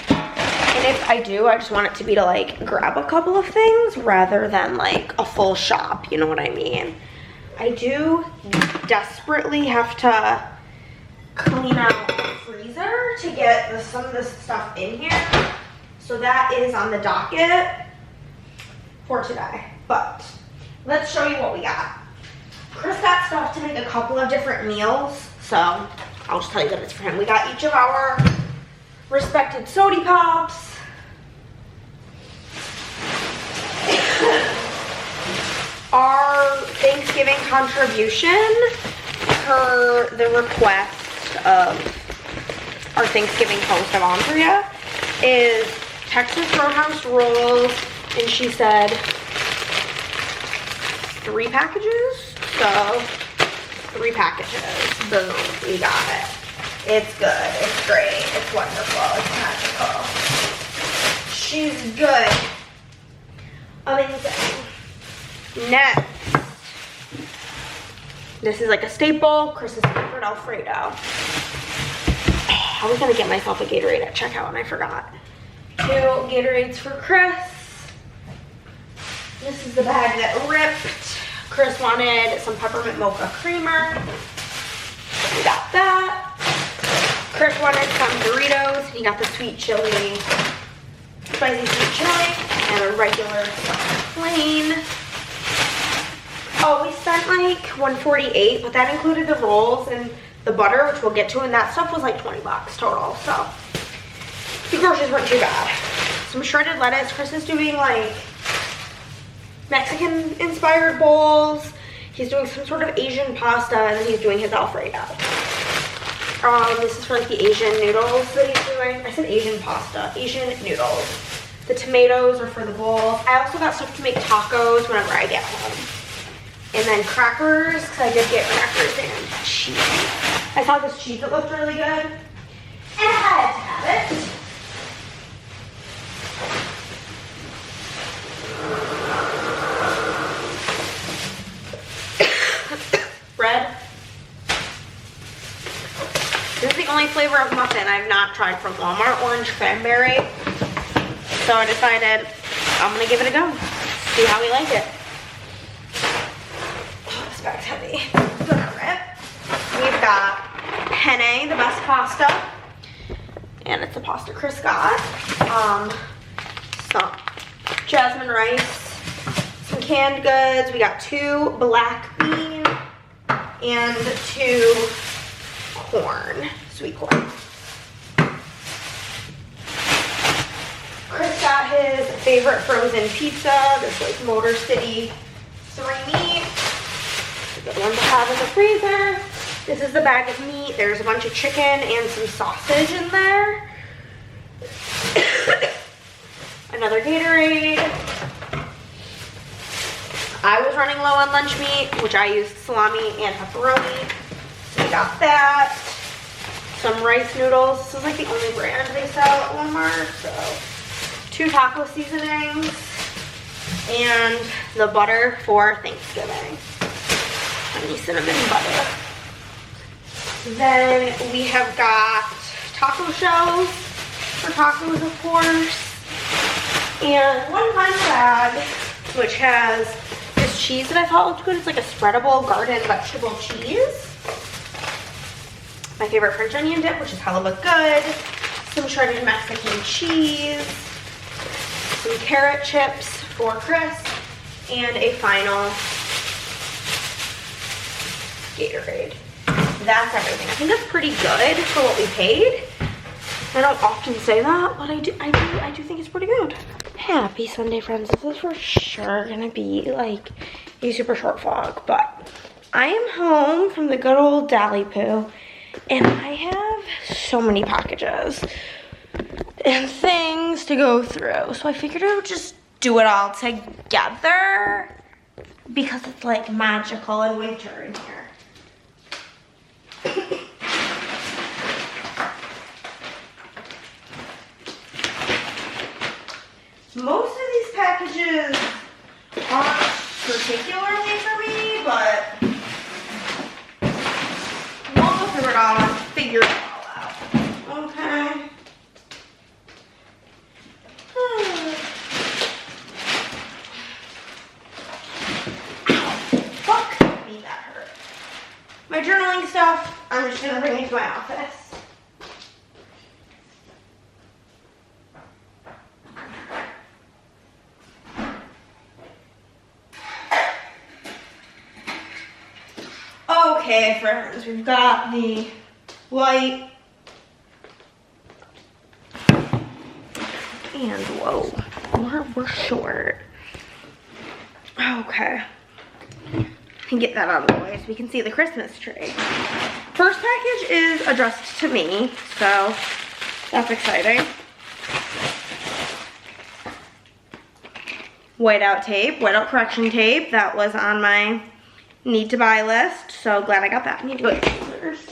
And if I do, I just want it to be to, like, grab a couple of things rather than, like, a full shop, you know what I mean? I do desperately have to clean out the freezer to get some of this stuff in here. So that is on the docket for today. But let's show you what we got. Chris got stuff to make a couple of different meals, so I'll just tell you that it's for him. We got each of our respected sody pops. Our Thanksgiving contribution per the request of our Thanksgiving host of Andrea is Texas Roadhouse rolls, and she said 3 packages. So 3 packages. Boom, we got it. It's good. It's great. It's wonderful. It's magical. She's good. Amazing. Next. This is like a staple. Chris's favorite Alfredo. I was gonna get myself a Gatorade at checkout and I forgot. 2 Gatorades for Chris. This is the bag that ripped. Chris wanted some peppermint mocha creamer. We got that. Chris wanted some Doritos. He got the sweet chili, spicy sweet chili, and a regular plain. Oh, we spent like $148, but that included the rolls and the butter, which we'll get to, and that stuff was like 20 bucks total. So the groceries weren't too bad. Some shredded lettuce. Chris is doing like Mexican inspired bowls. He's doing some sort of Asian pasta, and then he's doing his Alfredo. This is for like the Asian noodles that he's doing. I said Asian pasta, Asian noodles. The tomatoes are for the bowls. I also got stuff to make tacos whenever I get home. And then crackers, because I did get crackers and cheese. I saw this cheese that looked really good, and I had to have it. Bread. This is the only flavor of muffin I've not tried from Walmart. Orange cranberry. So I decided I'm gonna give it a go. See how we like it. Oh, this bag's heavy. We've got penne, the best pasta. And it's a pasta Chris got. Some jasmine rice, some canned goods. We got 2 black beans and 2 corn, sweet corn. Chris got his favorite frozen pizza, this like Motor City 3 meat. A good one to have in the freezer. This is the bag of meat. There's a bunch of chicken and some sausage in there. Another Gatorade. I was running low on lunch meat, which I used salami and pepperoni. So we got that. Some rice noodles. This is like the only brand they sell at Walmart. So 2 taco seasonings. And the butter for Thanksgiving. Honey cinnamon butter. Then we have got taco shells for tacos, of course. And one fun bag, which has this cheese that I thought looked good. It's like a spreadable garden vegetable cheese. My favorite French onion dip, which is hella good. Some shredded Mexican cheese. Some carrot chips for Chris. And a final Gatorade. That's everything. I think that's pretty good for what we paid. I don't often say that, but I do think it's pretty good. Happy Sunday, friends. This is for sure gonna be like a super short vlog, but I am home from the good old Dally Poo, and I have so many packages and things to go through. So I figured I would just do it all together because it's like magical in winter in here. Most of these packages aren't particularly for me, but we'll go through it all and figure it all out. Okay. Ow, fuck me, that hurt. My journaling stuff, I'm just gonna bring it to my office. Okay, friends, we've got the light. And whoa, we're short. Okay. Get that out of the way so we can see the Christmas tree. First package is addressed to me, so that's exciting. Whiteout tape, whiteout correction tape. That was on my need to buy list, so glad I got that. I need to go to scissors.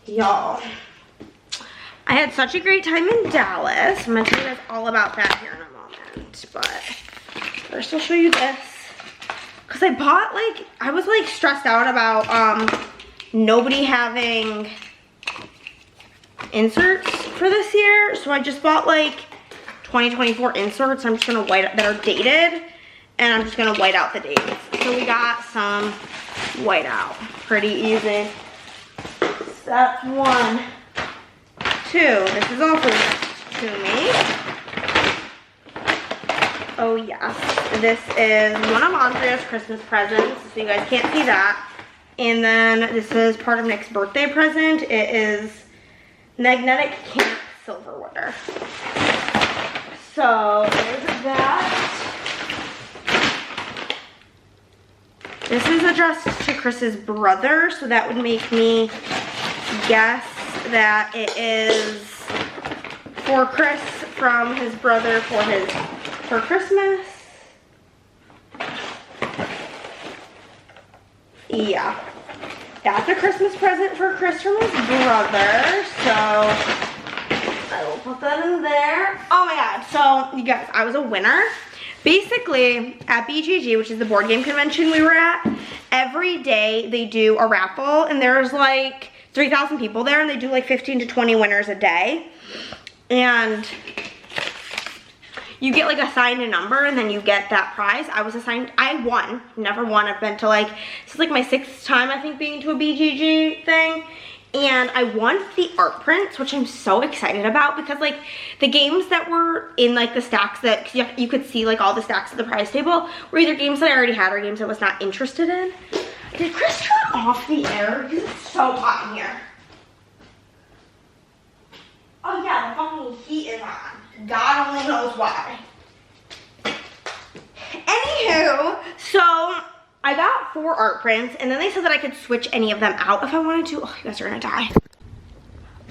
Y'all, I had such a great time in Dallas. I'm gonna tell you guys all about that here in a moment, but first I'll show you this. Cause I bought I was stressed out about nobody having inserts for this year. So I just bought 2024 inserts. I'm just gonna that are dated, and I'm just gonna white out the dates. So we got some whiteout, pretty easy. That's 1, 2. This is also to me. Oh yes, this is one of Andrea's Christmas presents, so you guys can't see that. And then this is part of Nick's birthday present. It is magnetic camp silverware. So there's that. This is addressed to Chris's brother, so that would make me guess that it is for Chris from his brother for Christmas. Yeah, that's a Christmas present for Chris from his brother, so I will put that in there. Oh my god, so you guys, I was a winner. Basically, at BGG, which is the board game convention we were at, every day they do a raffle, and there's like 3,000 people there, and they do like 15 to 20 winners a day. And you get like assigned a number, and then you get that prize. I won, never won. I've been to like, this is like my 6th time I think being to a BGG thing. And I won the art prints, which I'm so excited about, because like the games that were in like the stacks that you could see like all the stacks of the prize table were either games that I already had or games I was not interested in. Did Chris turn off the air? Because it's so hot in here. Oh yeah, the fucking heat is on. God only knows why. Anywho, so I got 4 art prints, and then they said that I could switch any of them out if I wanted to. Oh, you guys are gonna die.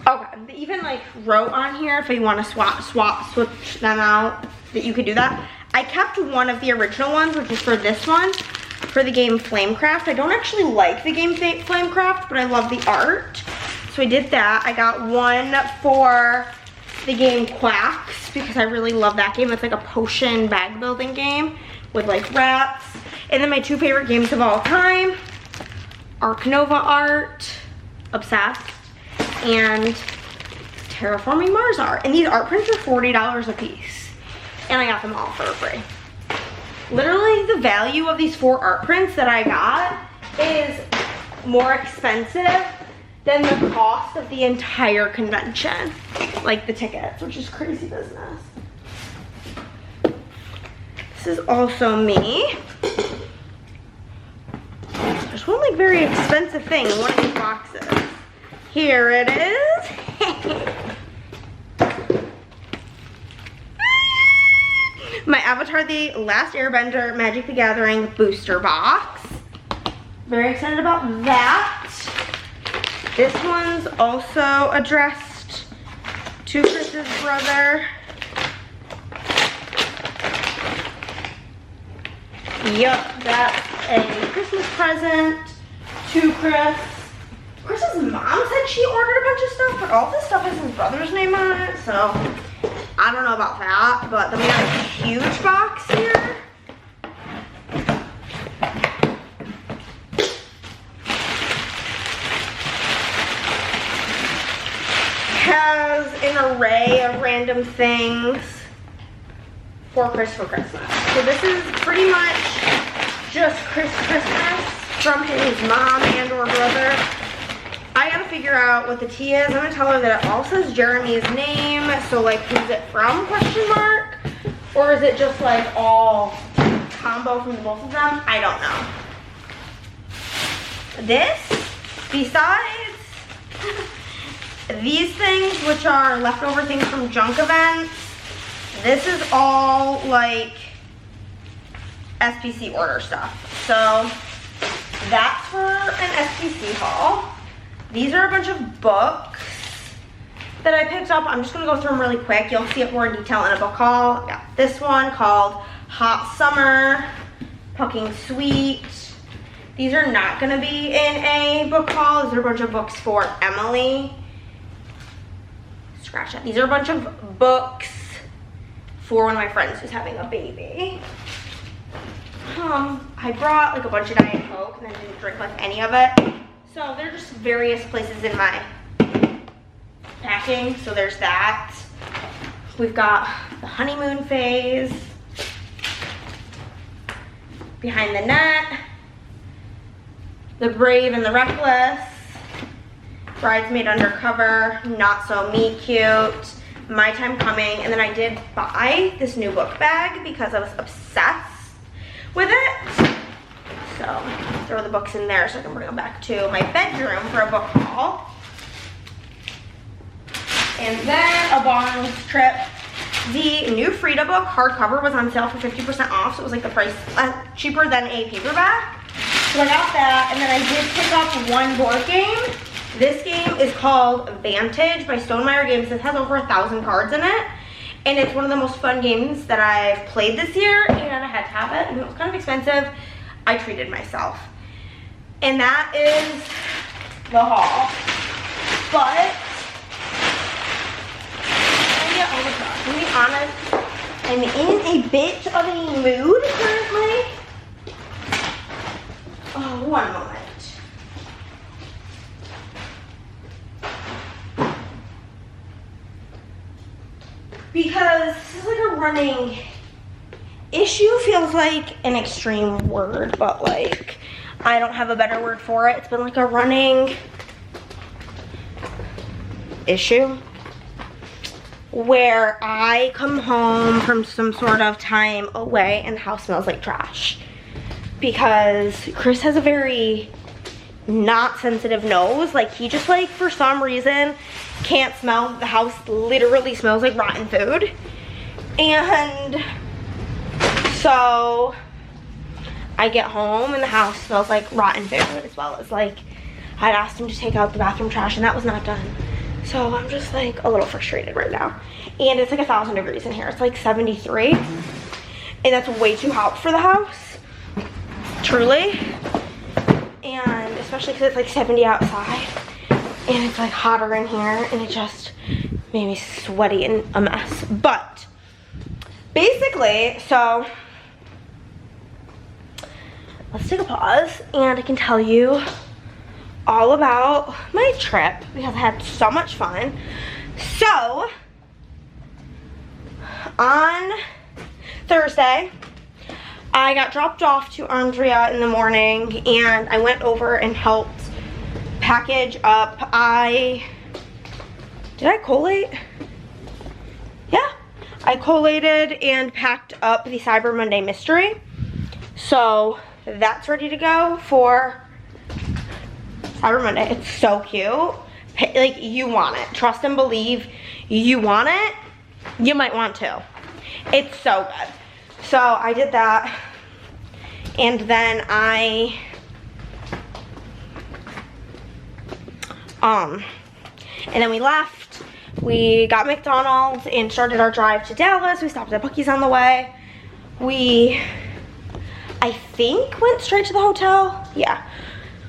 Okay, they even like wrote on here if you want to switch them out, that you could do that. I kept one of the original ones, which is for this one, for the game Flamecraft. I don't actually like the game Flamecraft, but I love the art. So I did that. I got one for the game Quacks, because I really love that game. It's like a potion bag building game with like rats. And then my 2 favorite games of all time, Arc Nova art, obsessed, and Terraforming Mars art. And these art prints are $40 a piece. And I got them all for free. Literally the value of these 4 art prints that I got is more expensive than the cost of the entire convention. Like the tickets, which is crazy business. This is also me. There's one like very expensive thing in one of these boxes. Here it is. My Avatar the Last Airbender Magic the Gathering booster box. Very excited about that. This one's also addressed to Chris's brother. Yup, that's a Christmas present to Chris. Chris's mom said she ordered a bunch of stuff, but all this stuff has his brother's name on it, so I don't know about that. But then we got a huge box here. Has an array of random things for Chris for Christmas. So this is pretty much just Christmas from his mom and or brother. I gotta figure out what the T is. I'm gonna tell her that it all says Jeremy's name. So like, who's it from, question mark? Or is it just like all combo from the both of them? I don't know. This, besides these things, which are leftover things from junk events, this is all like SPC order stuff. So that's for an SPC haul. These are a bunch of books that I picked up. I'm just gonna go through them really quick. You'll see it more in detail in a book haul. I got this one called Hot Summer, Pucking Sweet. These are not gonna be in a book haul. These are a bunch of books for Emily. Scratch that. These are a bunch of books for one of my friends who's having a baby. I brought like a bunch of Diet Coke and then didn't drink like any of it. So they're just various places in my packing. So there's that. We've got the honeymoon phase, Behind the Net, The Brave and the Reckless, Bridesmaid Undercover, Not So Meet Cute, My Time Coming, and then I did buy this new book bag because I was obsessed with it. So throw the books in there so I can bring them back to my bedroom for a book haul. And then a Barnes trip. The new Frida book hardcover was on sale for 50% off, so it was like the price cheaper than a paperback. So I got that, and then I did pick up one board game. This game is called Vantage by Stonemaier Games. It has over 1,000 cards in it, and it's one of the most fun games that I've played this year, and I had to have it, and it was kind of expensive. I treated myself. And that is the haul. But to be honest, I'm in a bit of a mood currently. Oh, one moment. Because this is like a running issue, feels like an extreme word, but like I don't have a better word for it. It's been like a running issue where I come home from some sort of time away and the house smells like trash. Because Chris has a very not sensitive nose. Like he just like for some reason can't smell. The house literally smells like rotten food. And so I get home and the house smells like rotten food, as well as like I'd asked him to take out the bathroom trash and that was not done. So I'm just like a little frustrated right now. And it's like 1,000 degrees in here. It's like 73. And that's way too hot for the house. Truly. And especially because it's like 70 outside. And it's like hotter in here. And it just made me sweaty and a mess. But basically, so let's take a pause. And I can tell you all about my trip because I had so much fun. So on Thursday I got dropped off to Andrea in the morning and I went over and helped package up. Did I collate? Yeah, I collated and packed up the Cyber Monday mystery, so that's ready to go for Cyber Monday. It's so cute. Like, you want it. Trust and believe you want it. You might want to. It's so good. So I did that. And then and then we left. We got McDonald's and started our drive to Dallas. We stopped at Buc-ee's on the way. We, I think, went straight to the hotel. Yeah.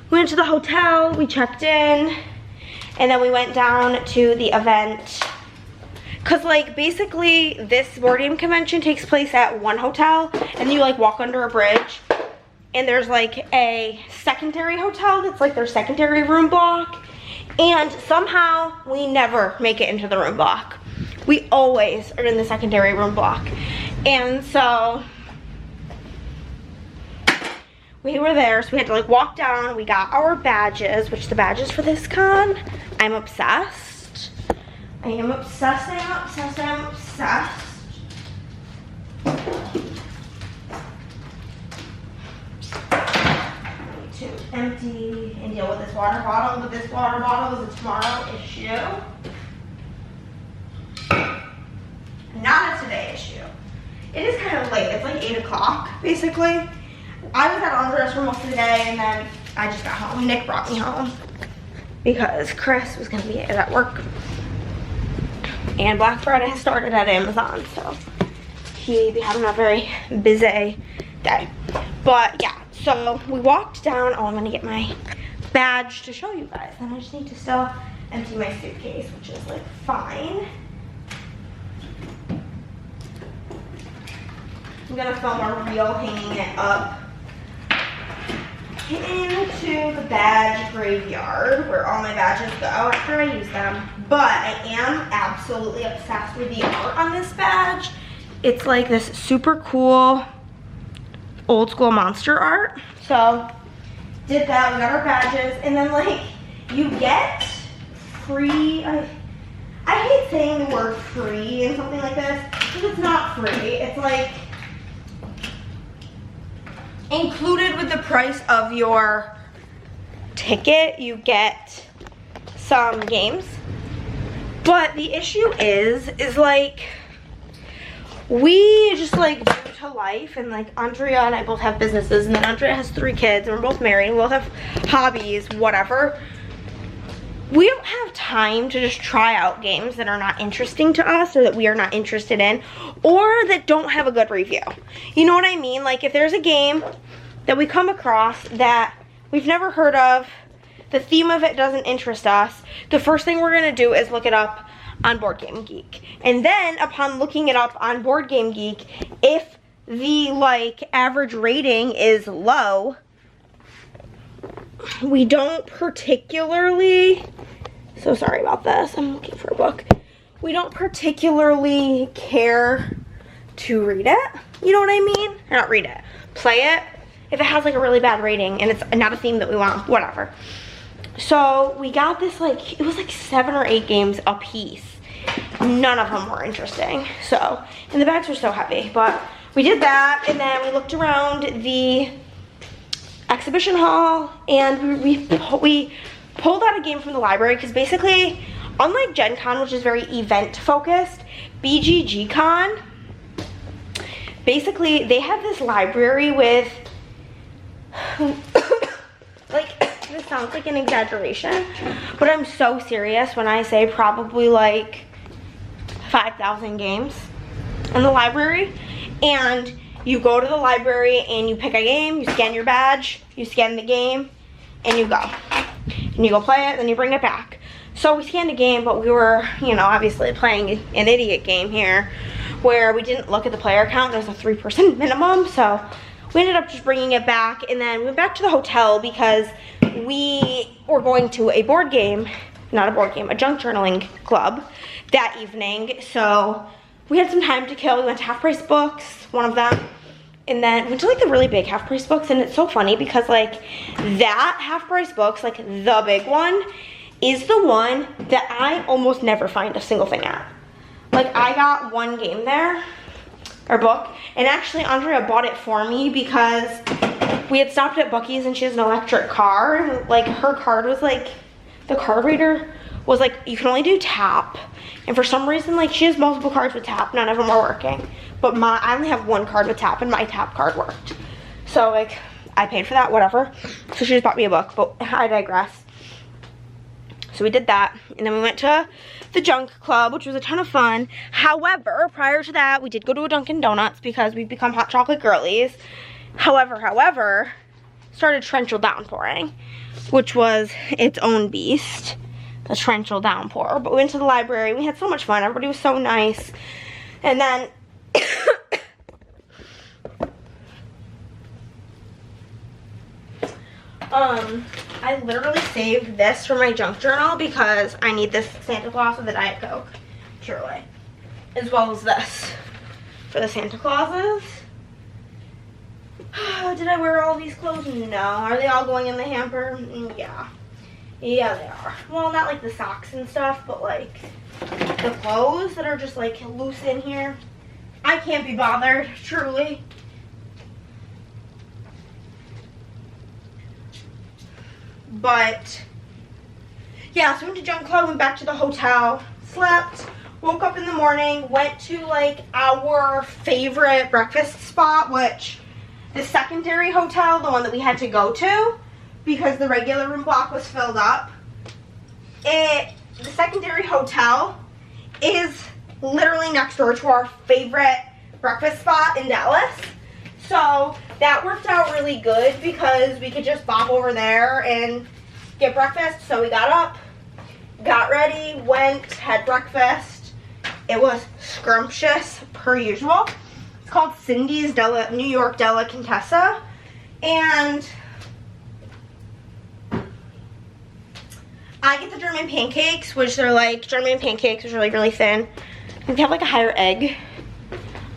We went to the hotel, we checked in, and then we went down to the event. Cause like basically this board game convention takes place at one hotel and you like walk under a bridge and there's like a secondary hotel that's like their secondary room block. And somehow we never make it into the room block. We always are in the secondary room block. And so we were there, so we had to like walk down. We got our badges, which the badges for this con, I'm obsessed. I am obsessed, I am obsessed, I am obsessed. I need to empty and deal with this water bottle, but this water bottle is a tomorrow issue. Not a today issue. It is kind of late, it's like 8 o'clock, basically. I was at Andres for most of the day and then I just got home. Nick brought me home because Chris was gonna be at work. And Black Friday has started at Amazon, so he'd be having a very busy day. But yeah, so we walked down. Oh, I'm gonna get my badge to show you guys. And I just need to still empty my suitcase, which is like fine. I'm gonna film a reel hanging it up into the badge graveyard where all my badges go after I use them. But I am absolutely obsessed with the art on this badge. It's like this super cool old school monster art. So did that, we got our badges, and then like you get free, I hate saying the word free in something like this because it's not free. It's like included with the price of your ticket, you get some games. But the issue is like, we just like due to life, and like Andrea and I both have businesses, and then Andrea has 3 kids, and we're both married, and we both have hobbies, whatever. We don't have time to just try out games that are not interesting to us or that we are not interested in or that don't have a good review. You know what I mean? Like if there's a game that we come across that we've never heard of, the theme of it doesn't interest us, the first thing we're gonna do is look it up on Board Game Geek. And then upon looking it up on Board Game Geek, if the like average rating is low, we don't particularly, so sorry about this, I'm looking for a book. We don't particularly care to read it. You know what I mean? Or not read it, play it. If it has like a really bad rating and it's not a theme that we want, whatever. So we got this like, it was like 7 or 8 games a piece. None of them were interesting. So, and the bags were so heavy, but we did that, and then we looked around the exhibition hall, and we pulled out a game from the library, because basically, unlike Gen Con, which is very event focused, BGG Con, basically they have this library with, like, this sounds like an exaggeration, but I'm so serious when I say probably like 5,000 games in the library. And you go to the library and you pick a game, you scan your badge, you scan the game, and you go. And you go play it, then you bring it back. So we scanned a game, but we were, you know, obviously playing an idiot game here where we didn't look at the player count. There's a 3-person minimum, so we ended up just bringing it back, and then we went back to the hotel because we were going to a board game, not a board game, a junk journaling club that evening. So we had some time to kill. We went to Half Price Books, one of them, and then we went to like the really big Half Price Books. And it's so funny because like that Half Price Books, like the big one, is the one that I almost never find a single thing at. Like I got one game there, or book, and actually Andrea bought it for me because we had stopped at Buc-ee's and she has an electric car. And like her card was like, the card reader was like, you can only do tap. And for some reason, like she has multiple cards with tap, none of them are working. But I only have one card with tap and my tap card worked. So like, I paid for that, whatever. So she just bought me a book, but I digress. So we did that, and then we went to the junk club, which was a ton of fun. However, prior to that, we did go to a Dunkin' Donuts because we've become hot chocolate girlies. However, started torrential downpouring, which was its own beast, the torrential downpour. But we went to the library, we had so much fun, everybody was so nice. And then, I literally saved this for my junk journal because I need this Santa Claus with a Diet Coke, truly. As well as this for the Santa Clauses. Did I wear all these clothes? No. Are they all going in the hamper? Yeah. Yeah, they are. Well, not like the socks and stuff, but like the clothes that are just like loose in here. I can't be bothered, truly. But yeah, so we went to junk club, went back to the hotel, slept, woke up in the morning, went to like our favorite breakfast spot, which the secondary hotel, the one that we had to go to because the regular room block was filled up. The secondary hotel is literally next door to our favorite breakfast spot in Dallas. So that worked out really good because we could just bop over there and get breakfast. So we got up, got ready, went, had breakfast. It was scrumptious per usual. It's called Cindy's New York Della Contessa. And I get the German pancakes, which are like German pancakes, which are like really thin. And they have like a higher egg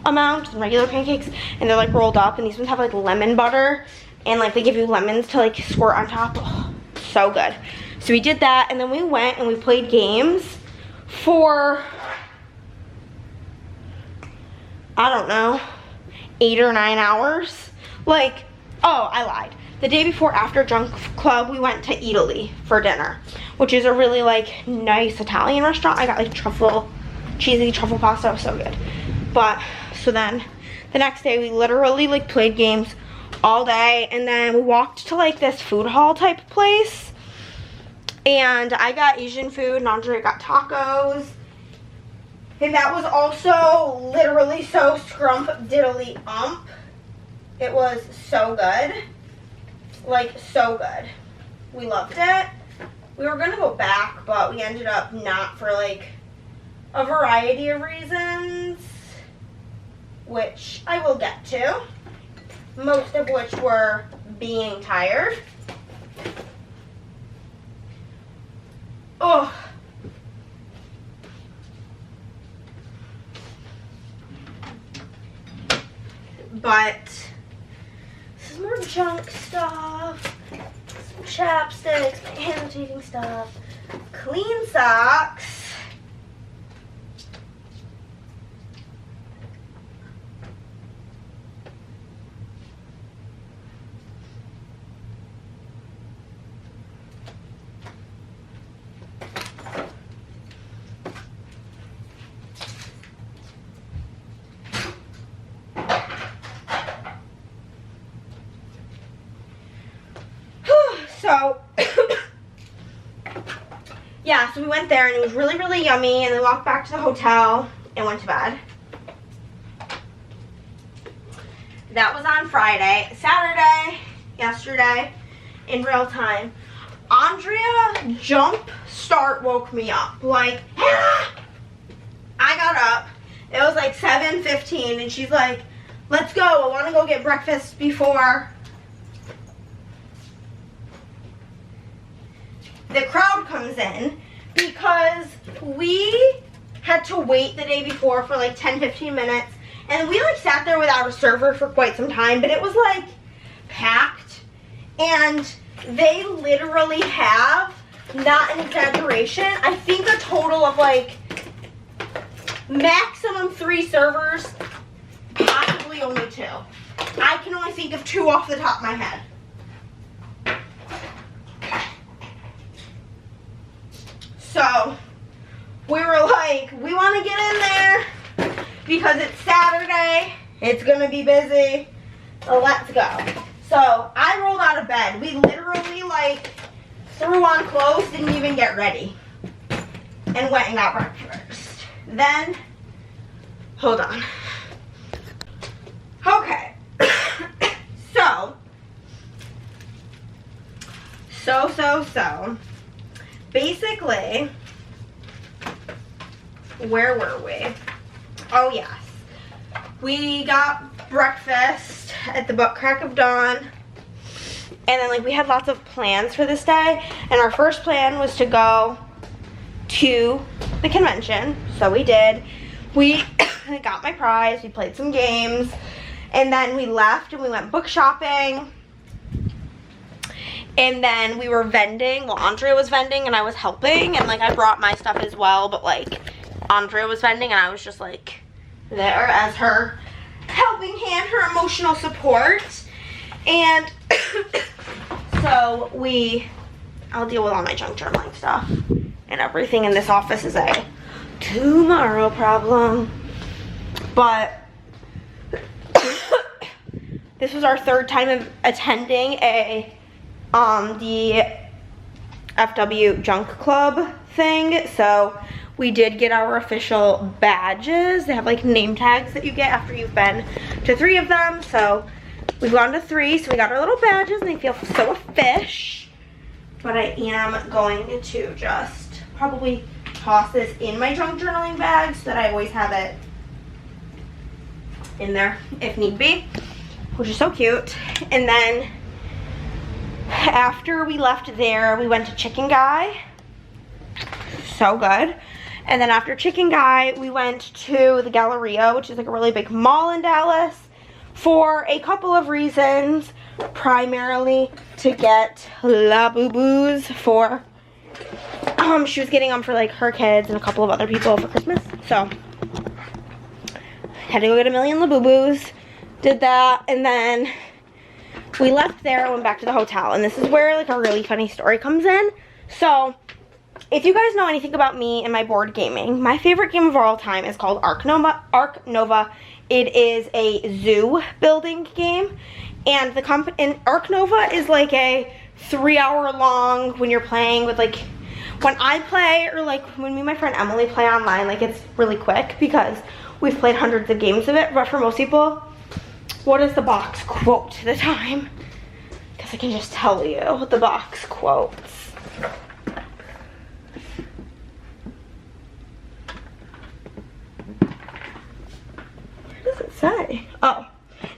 amount than regular pancakes, and they're like rolled up, and these ones have like lemon butter, and like they give you lemons to like squirt on top. Oh, so good. So we did that, and then we went and we played games for, I don't know, 8 or 9 hours. Like, oh, I lied. The day before, after junk club, we went to Italy for dinner, which is a really like nice Italian restaurant. I got like cheesy truffle pasta. It was so good. But so then the next day we literally like played games all day, and then we walked to like this food hall type place, and I got Asian food and Andre got tacos, and that was also literally so scrump diddly ump. It was so good, like so good. We loved it. We were gonna go back, but we ended up not for like a variety of reasons, which I will get to, most of which were being tired. Oh. But this is more junk stuff, some chapsticks, annotating stuff, clean socks. So, yeah, so we went there and it was really, really yummy, and then walked back to the hotel and went to bed. That was on Friday. Saturday, yesterday, in real time, Andrea jump start woke me up. Like, Hannah! I got up. It was like 7:15 and she's like, let's go. I want to go get breakfast before the crowd comes in, because we had to wait the day before for like 10-15 minutes, and we like sat there without a server for quite some time, but it was like packed, and they literally have, not an exaggeration, I think a total of like maximum 3 servers, possibly only 2. I can only think of 2 off the top of my head. So we were like, we want to get in there because it's Saturday, it's gonna be busy, so let's go. So I rolled out of bed. We literally like threw on clothes, didn't even get ready, and went and got breakfast. Then, hold on. Okay, so, basically, where were we? Oh yes, we got breakfast at the butt crack of dawn, and then like we had lots of plans for this day, and our first plan was to go to the convention, so we did. We got my prize, we played some games, and then we left and we went book shopping. And then we were vending. Well, Andrea was vending and I was helping, and like I brought my stuff as well, but like Andrea was vending and I was just like there as her helping hand, her emotional support. And so I'll deal with all my junk journaling stuff, and everything in this office is a tomorrow problem. But this was our 3rd time of attending the FW Junk Club thing, so we did get our official badges. They have like name tags that you get after you've been to 3 of them, so we've gone to 3, so we got our little badges and they feel so official. But I am going to just probably toss this in my junk journaling bag so that I always have it in there if need be, which is so cute. And then after we left there, we went to Chicken Guy. So good. And then after Chicken Guy, we went to the Galleria, which is like a really big mall in Dallas, for a couple of reasons. Primarily to get Labubu's for, she was getting them for like her kids and a couple of other people for Christmas. So, had to go get a million Labubu's. Did that, and then we left there and went back to the hotel, and this is where like a really funny story comes in. So if you guys know anything about me and my board gaming, my favorite game of all time is called Ark Nova. It is a zoo building game, and Ark Nova is like a 3-hour long, when you're playing with like, when I play, or like when me and my friend Emily play online, like it's really quick because we've played hundreds of games of it. But for most people, what is the box quote the time? Because I can just tell you what the box quotes.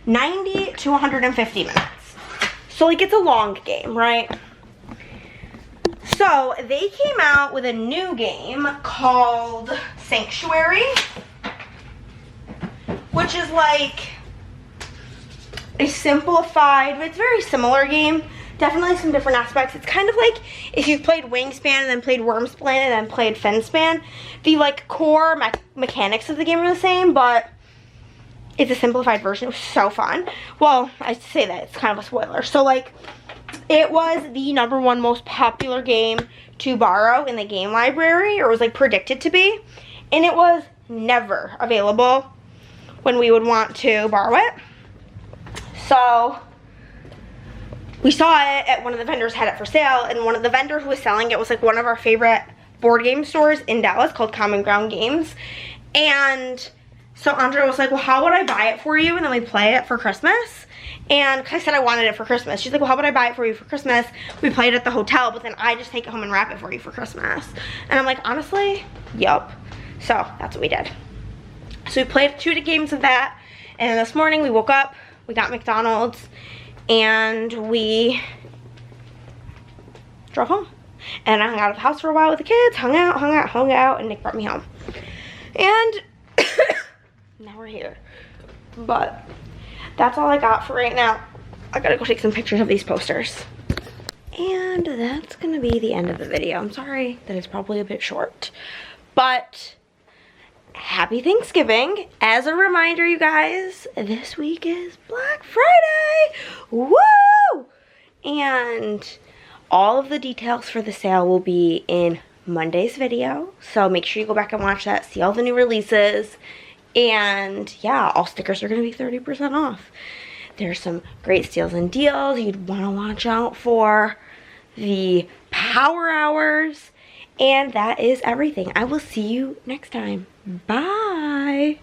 90 to 150 minutes. So like it's a long game, right? So they came out with a new game called Sanctuary, which is like a simplified, but it's a very similar game. Definitely some different aspects. It's kind of like if you've played Wingspan and then played Wormspan and then played Finspan. The like core mechanics of the game are the same, but it's a simplified version. It was so fun. Well, I say that, it's kind of a spoiler. So like, it was the #1 most popular game to borrow in the game library, or was like predicted to be. And it was never available when we would want to borrow it. So we saw it at one of the vendors had it for sale, and one of the vendors who was selling it was like one of our favorite board game stores in Dallas called Common Ground Games. And so Andrea was like, well, how would I buy it for you? And then we play it for Christmas. And I said I wanted it for Christmas. She's like, well, how would I buy it for you for Christmas? We play it at the hotel, but then I just take it home and wrap it for you for Christmas. And I'm like, honestly, yup. So that's what we did. So we played 2 games of that. And then this morning we woke up, we got McDonald's, and we drove home. And I hung out at the house for a while with the kids, hung out, and Nick brought me home. And now we're here. But that's all I got for right now. I gotta go take some pictures of these posters. And that's gonna be the end of the video. I'm sorry that it's probably a bit short, but happy Thanksgiving. As a reminder, you guys, this week is Black Friday. Woo! And all of the details for the sale will be in Monday's video. So make sure you go back and watch that, see all the new releases. And yeah, all stickers are gonna be 30% off. There's some great steals and deals you'd wanna watch out for. The power hours. And that is everything. I will see you next time. Bye.